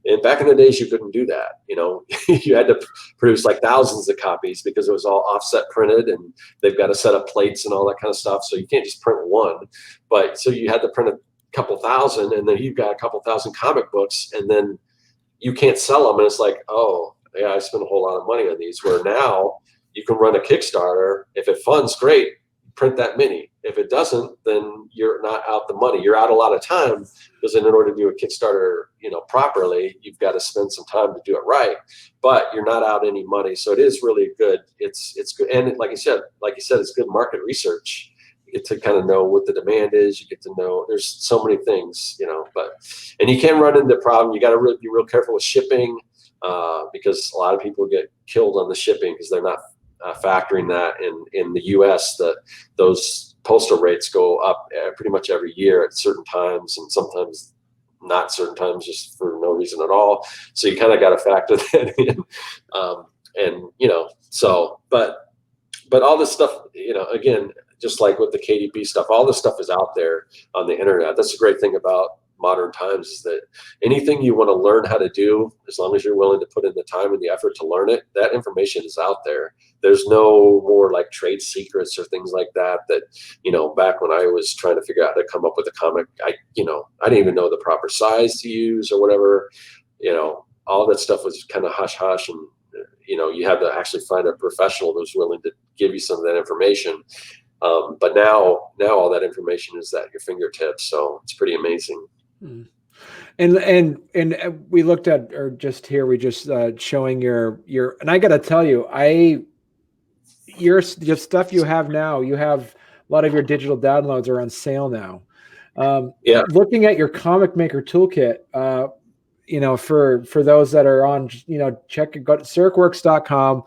[SPEAKER 2] And back in the days, you couldn't do that. You had to produce like thousands of copies because it was all offset printed, and they've got to set up plates and all that kind of stuff. So you can't just print one. But so you had to print a couple thousand, and then you've got a couple thousand comic books, and then you can't sell them. And it's like, oh yeah, I spent a whole lot of money on these. Where now you can run a Kickstarter. If it funds, great, print that many. If it doesn't, then you're not out the money. You're out a lot of time, because in order to do a Kickstarter, properly, you've got to spend some time to do it right. But you're not out any money, so it is really good. It's good, and like you said, it's good market research. You get to kind of know what the demand is. You get to know there's so many things, and you can run into the problem. You got to really be real careful with shipping, because a lot of people get killed on the shipping because they're not factoring that in the U.S. Those postal rates go up pretty much every year at certain times, and sometimes not certain times, just for no reason at all. So you kind of got to factor that in, but all this stuff, again, just like with the KDP stuff, all this stuff is out there on the internet. That's the great thing about modern times, is that anything you want to learn how to do, as long as you're willing to put in the time and the effort to learn it, that information is out there. There's no more like trade secrets or things like that, back when I was trying to figure out how to come up with a comic, I didn't even know the proper size to use or whatever. All that stuff was kind of hush hush, and you had to actually find a professional who's willing to give you some of that information. But now all that information is at your fingertips, so it's pretty amazing.
[SPEAKER 1] And we looked at, or just here, we just showing your, and I got to tell you, your stuff you have now, you have a lot of your digital downloads are on sale now. Looking at your comic maker toolkit, for those that are on, go to circworks.com.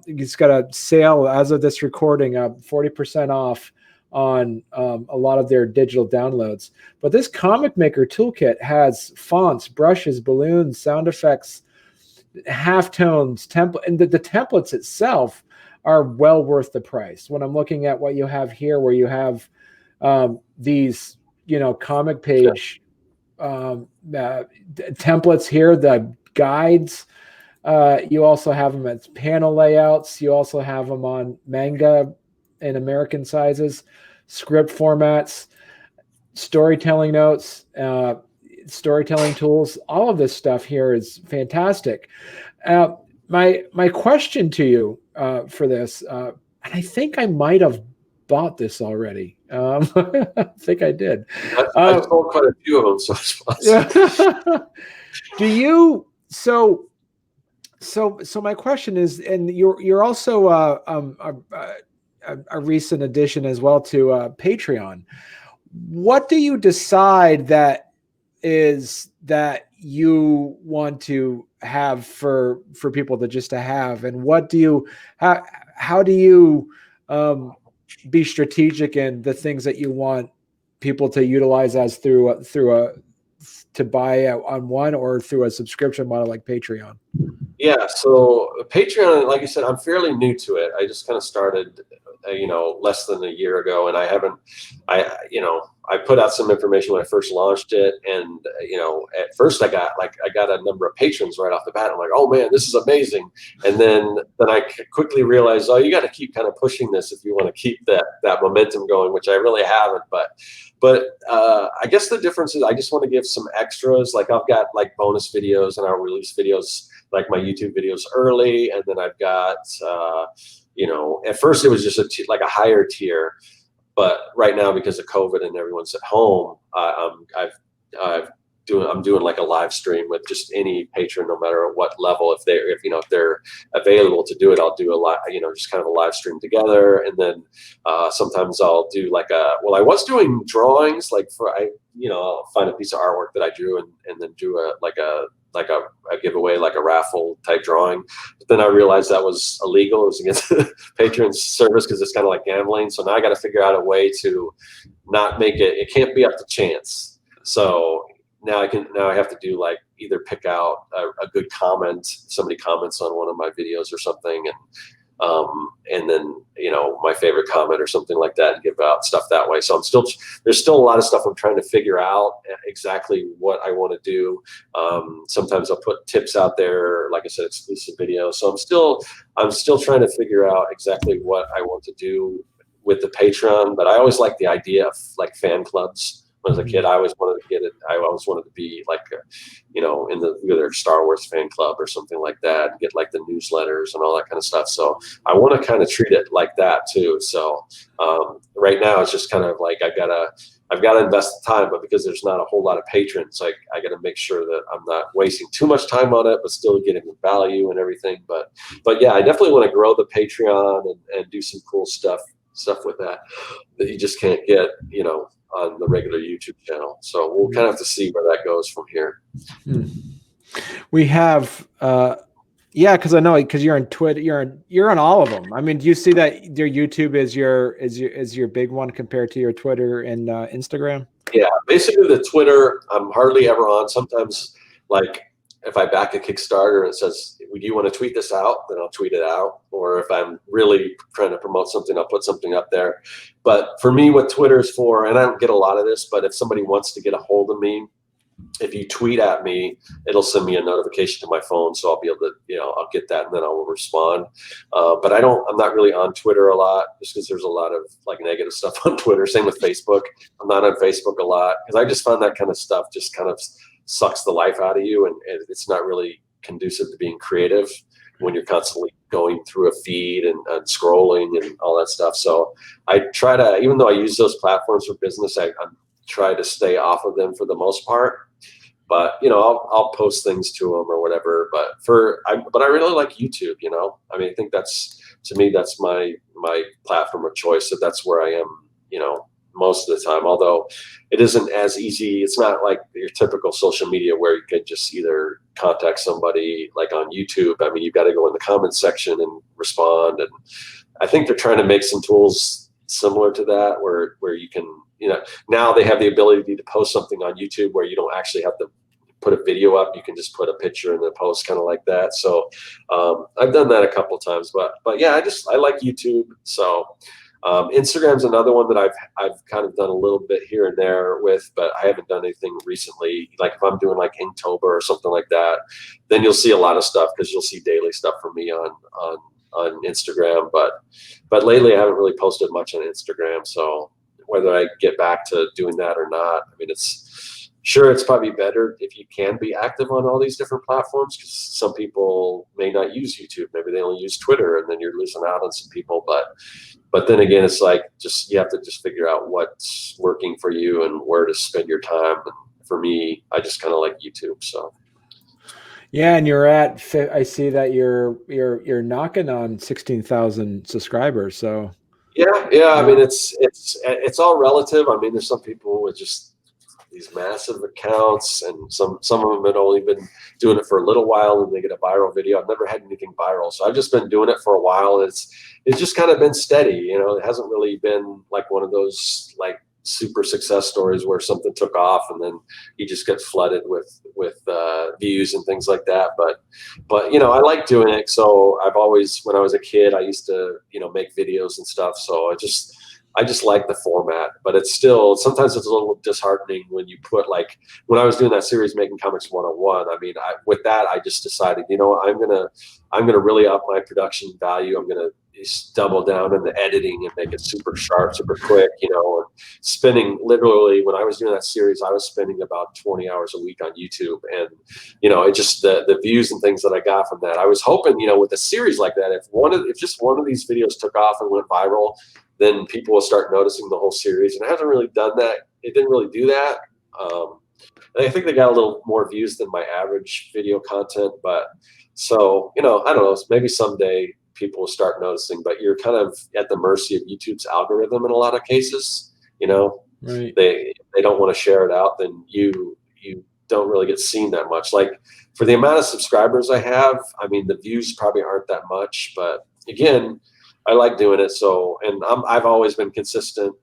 [SPEAKER 1] It's got a sale as of this recording, 40% off on a lot of their digital downloads. But this comic maker toolkit has fonts, brushes, balloons, sound effects, halftones, template, and the templates itself are well worth the price. When I'm looking at what you have here, where you have these, comic page templates here, the guides. You also have them as panel layouts. You also have them on manga and American sizes, script formats, storytelling notes, storytelling tools. All of this stuff here is fantastic. My question to you for this, and I think I might have bought this already. I think I did.
[SPEAKER 2] I've sold quite a few of them, so it's possible.
[SPEAKER 1] Do you? So my question is, and you're also a recent addition as well to Patreon. What do you decide that you want to have for people to have, and how do you be strategic in the things that you want people to utilize as to buy on one, or through a subscription model like Patreon?
[SPEAKER 2] Yeah, so Patreon, like I said, I'm fairly new to it. I just kind of started, less than a year ago, and I put out some information when I first launched it, and at first I got a number of patrons right off the bat. I'm like, oh man, this is amazing. And then I quickly realized, oh, you got to keep kind of pushing this if you want to keep that momentum going, which I really haven't. But I guess the difference is I just want to give some extras. Like I've got like bonus videos, and I'll release videos like my YouTube videos early, and then I've got at first it was just like a higher tier, but right now because of COVID and everyone's at home, I'm doing like a live stream with just any patron, no matter what level. If they're available to do it, I'll do a lot, just kind of a live stream together. And then sometimes I'll do I was doing drawings, I'll find a piece of artwork that I drew and then do a giveaway, like a raffle type drawing. But then I realized that was illegal. It was against the patron's service, because it's kind of like gambling. So now I got to figure out a way to not make it can't be up to chance. So now I have to do either pick out a good comment, somebody comments on one of my videos or something, and then my favorite comment or something like that, and give out stuff that way. So there's still a lot of stuff I'm trying to figure out exactly what I want to do. Sometimes I'll put tips out there, like I said, exclusive videos. So I'm still trying to figure out exactly what I want to do with the Patreon. But I always like the idea of like fan clubs, When I was a kid, I always wanted to get it. I always wanted to be like, in the either Star Wars fan club or something like that, and get like the newsletters and all that kind of stuff. So I want to kind of treat it like that too. So right now it's just kind of like I've got to invest the time, but because there's not a whole lot of patrons, like I got to make sure that I'm not wasting too much time on it, but still getting the value and everything. But yeah, I definitely want to grow the Patreon and do some cool stuff with that you just can't get, on the regular YouTube channel. So we'll kind of have to see where that goes from here.
[SPEAKER 1] We have, because I know, because you're on Twitter, you're on all of them. I mean, do you see that your YouTube is your big one compared to your Twitter and Instagram? Yeah,
[SPEAKER 2] basically the Twitter, I'm hardly ever on. Sometimes, like if I back a Kickstarter and it says, "Would you want to tweet this out?" then I'll tweet it out. Or if I'm really trying to promote something, I'll put something up there. But for me, what Twitter is for, and I don't get a lot of this, but if somebody wants to get a hold of me, if you tweet at me, it'll send me a notification to my phone, so I'll be able to, I'll get that and then I will respond. But I'm not really on Twitter a lot, just because there's a lot of like negative stuff on Twitter. Same with Facebook. I'm not on Facebook a lot because I just find that kind of stuff just kind of sucks the life out of you, and it's not really conducive to being creative when you're constantly going through a feed and scrolling and all that stuff. So I try to, even though I use those platforms for business, I try to stay off of them for the most part. But I'll post things to them or whatever. But I really like YouTube. I mean, I think that's my platform of choice. So that's where I am. Most of the time, although it isn't as easy. It's not like your typical social media where you can just either contact somebody like on YouTube. I mean, you've got to go in the comments section and respond. And I think they're trying to make some tools similar to that where you can, now they have the ability to post something on YouTube where you don't actually have to put a video up. You can just put a picture in the post, kind of like that. So I've done that a couple of times, but yeah, I like YouTube. So Instagram's another one that I've kind of done a little bit here and there with, but I haven't done anything recently. Like if I'm doing like Inktober or something like that, then you'll see a lot of stuff because you'll see daily stuff from me on Instagram. But lately I haven't really posted much on Instagram. So whether I get back to doing that or not, I mean, it's probably better if you can be active on all these different platforms, because some people may not use YouTube. Maybe they only use Twitter, and then you're losing out on some people. But then again, it's like you have to just figure out what's working for you and where to spend your time. And for me, I just kind of like YouTube. So.
[SPEAKER 1] Yeah, and I see that you're knocking on 16,000 subscribers. So.
[SPEAKER 2] Yeah. I mean, it's all relative. I mean, there's some people with just these massive accounts, and some of them had only been doing it for a little while and they get a viral video. I've never had anything viral, so I've just been doing it for a while. It's just kind of been steady. It hasn't really been like one of those like super success stories where something took off and then you just get flooded with views and things like that. But I like doing it. So I've always, when I was a kid, I used to make videos and stuff. So I just like the format, but sometimes it's a little disheartening when you put, like when I was doing that series, Making Comics 101, I mean, with that, I just decided, I'm going to really up my production value. I'm going to double down in the editing and make it super sharp, super quick, and spending literally, when I was doing that series, I was spending about 20 hours a week on YouTube. And, it just, the views and things that I got from that, I was hoping, with a series like that, if just one of these videos took off and went viral, then people will start noticing the whole series. And it hasn't really done that. It didn't really do that. I think they got a little more views than my average video content. But so, I don't know, maybe someday people will start noticing, but you're kind of at the mercy of YouTube's algorithm in a lot of cases.
[SPEAKER 1] Right.
[SPEAKER 2] They don't want to share it out, then you don't really get seen that much. Like for the amount of subscribers I have, I mean, the views probably aren't that much, but again, I like doing it. So, and I've always been consistent.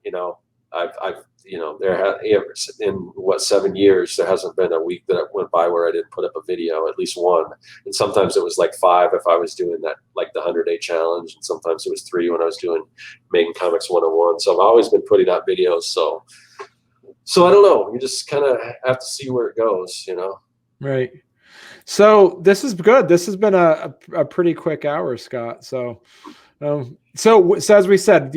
[SPEAKER 2] I've in 7 years, there hasn't been a week that went by where I didn't put up a video, at least one. And sometimes it was like 5 if I was doing that, like the 100-day challenge. And sometimes it was 3 when I was doing Making Comics 101. So I've always been putting out videos. So I don't know. You just kind of have to see where it goes,
[SPEAKER 1] Right. So this is good. This has been a pretty quick hour, Scott. So as we said,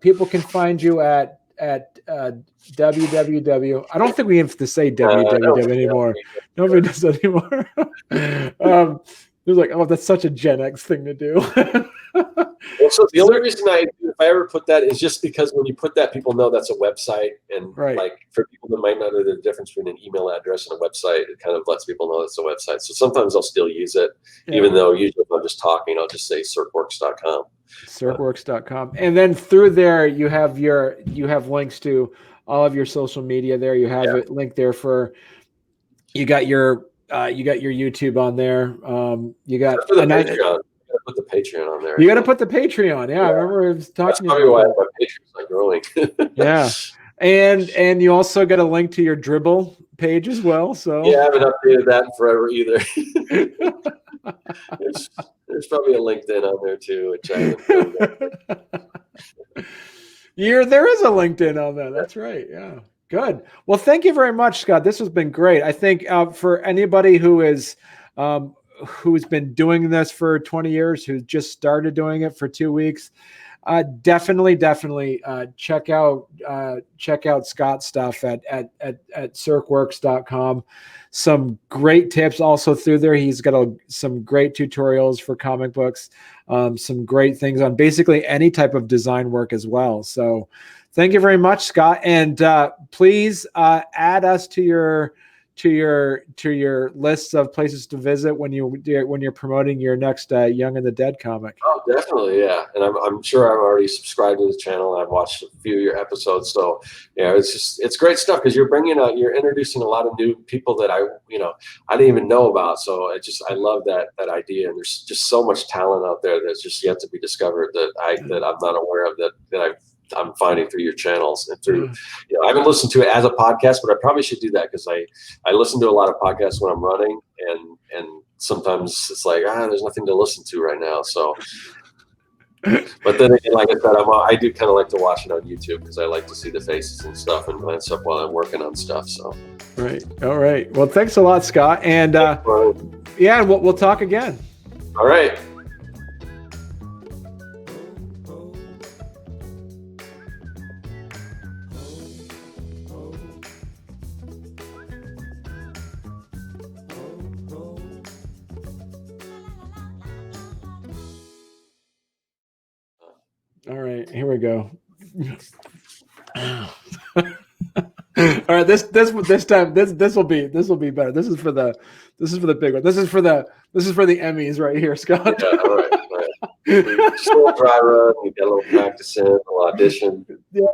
[SPEAKER 1] people can find you at www. I don't think we have to say
[SPEAKER 2] I don't
[SPEAKER 1] www
[SPEAKER 2] think
[SPEAKER 1] anymore.
[SPEAKER 2] that-
[SPEAKER 1] Nobody does that anymore. It was like, oh, that's such a Gen X thing to do.
[SPEAKER 2] Well, so the only reason if I ever put that is just because when you put that, people know that's a website, and
[SPEAKER 1] Right.
[SPEAKER 2] like for people that might not know the difference between an email address and a website, it kind of lets people know it's a website. So sometimes I'll still use it, even though usually if I'm just talking, I'll just say circworks.com.
[SPEAKER 1] Circworks.com. And then through there you have links to all of your social media there. You have it linked there for you got your YouTube on there. You got
[SPEAKER 2] for the Patreon. You gotta put the Patreon on there.
[SPEAKER 1] You got to put the Patreon. Yeah, I remember I was talking
[SPEAKER 2] That's probably why my Patreon's not growing.
[SPEAKER 1] Yeah. And you also got a link to your Dribble page as well. So
[SPEAKER 2] yeah, I haven't updated that in forever either. there's probably a LinkedIn on there too, which I haven't.
[SPEAKER 1] There is a LinkedIn on there. That's right. Yeah. Good. Well, thank you very much, Scott. This has been great. I think for anybody who's been doing this for 20 years, who just started doing it for 2 weeks, definitely check out Scott's stuff at circworks.com. Some great tips also through there. He's got some great tutorials for comic books, some great things on basically any type of design work as well. So thank you very much, Scott. And please add us to your lists of places to visit when you're promoting your next Young and the Dead comic.
[SPEAKER 2] Oh, definitely, yeah. And I'm sure I'm already subscribed to the channel. I've watched a few of your episodes, so yeah, it's great stuff because you're introducing a lot of new people that I didn't even know about. So I love that idea. And there's just so much talent out there that's just yet to be discovered that I'm not aware of that I'm finding through your channels and through, I haven't listened to it as a podcast, but I probably should do that because I listen to a lot of podcasts when I'm running, and sometimes it's like, there's nothing to listen to right now. So, but then again, like I said, I do kind of like to watch it on YouTube because I like to see the faces and stuff and glance up while I'm working on stuff. So,
[SPEAKER 1] right. All right. Well, thanks a lot, Scott. And we'll talk again.
[SPEAKER 2] All right.
[SPEAKER 1] All right, here we go. All right, this time this will be better. This is for the big one. This is for the Emmys right here, Scott.
[SPEAKER 2] Yeah, all right. Just a little dry run. You got a little practicing, a little audition.
[SPEAKER 1] Yeah.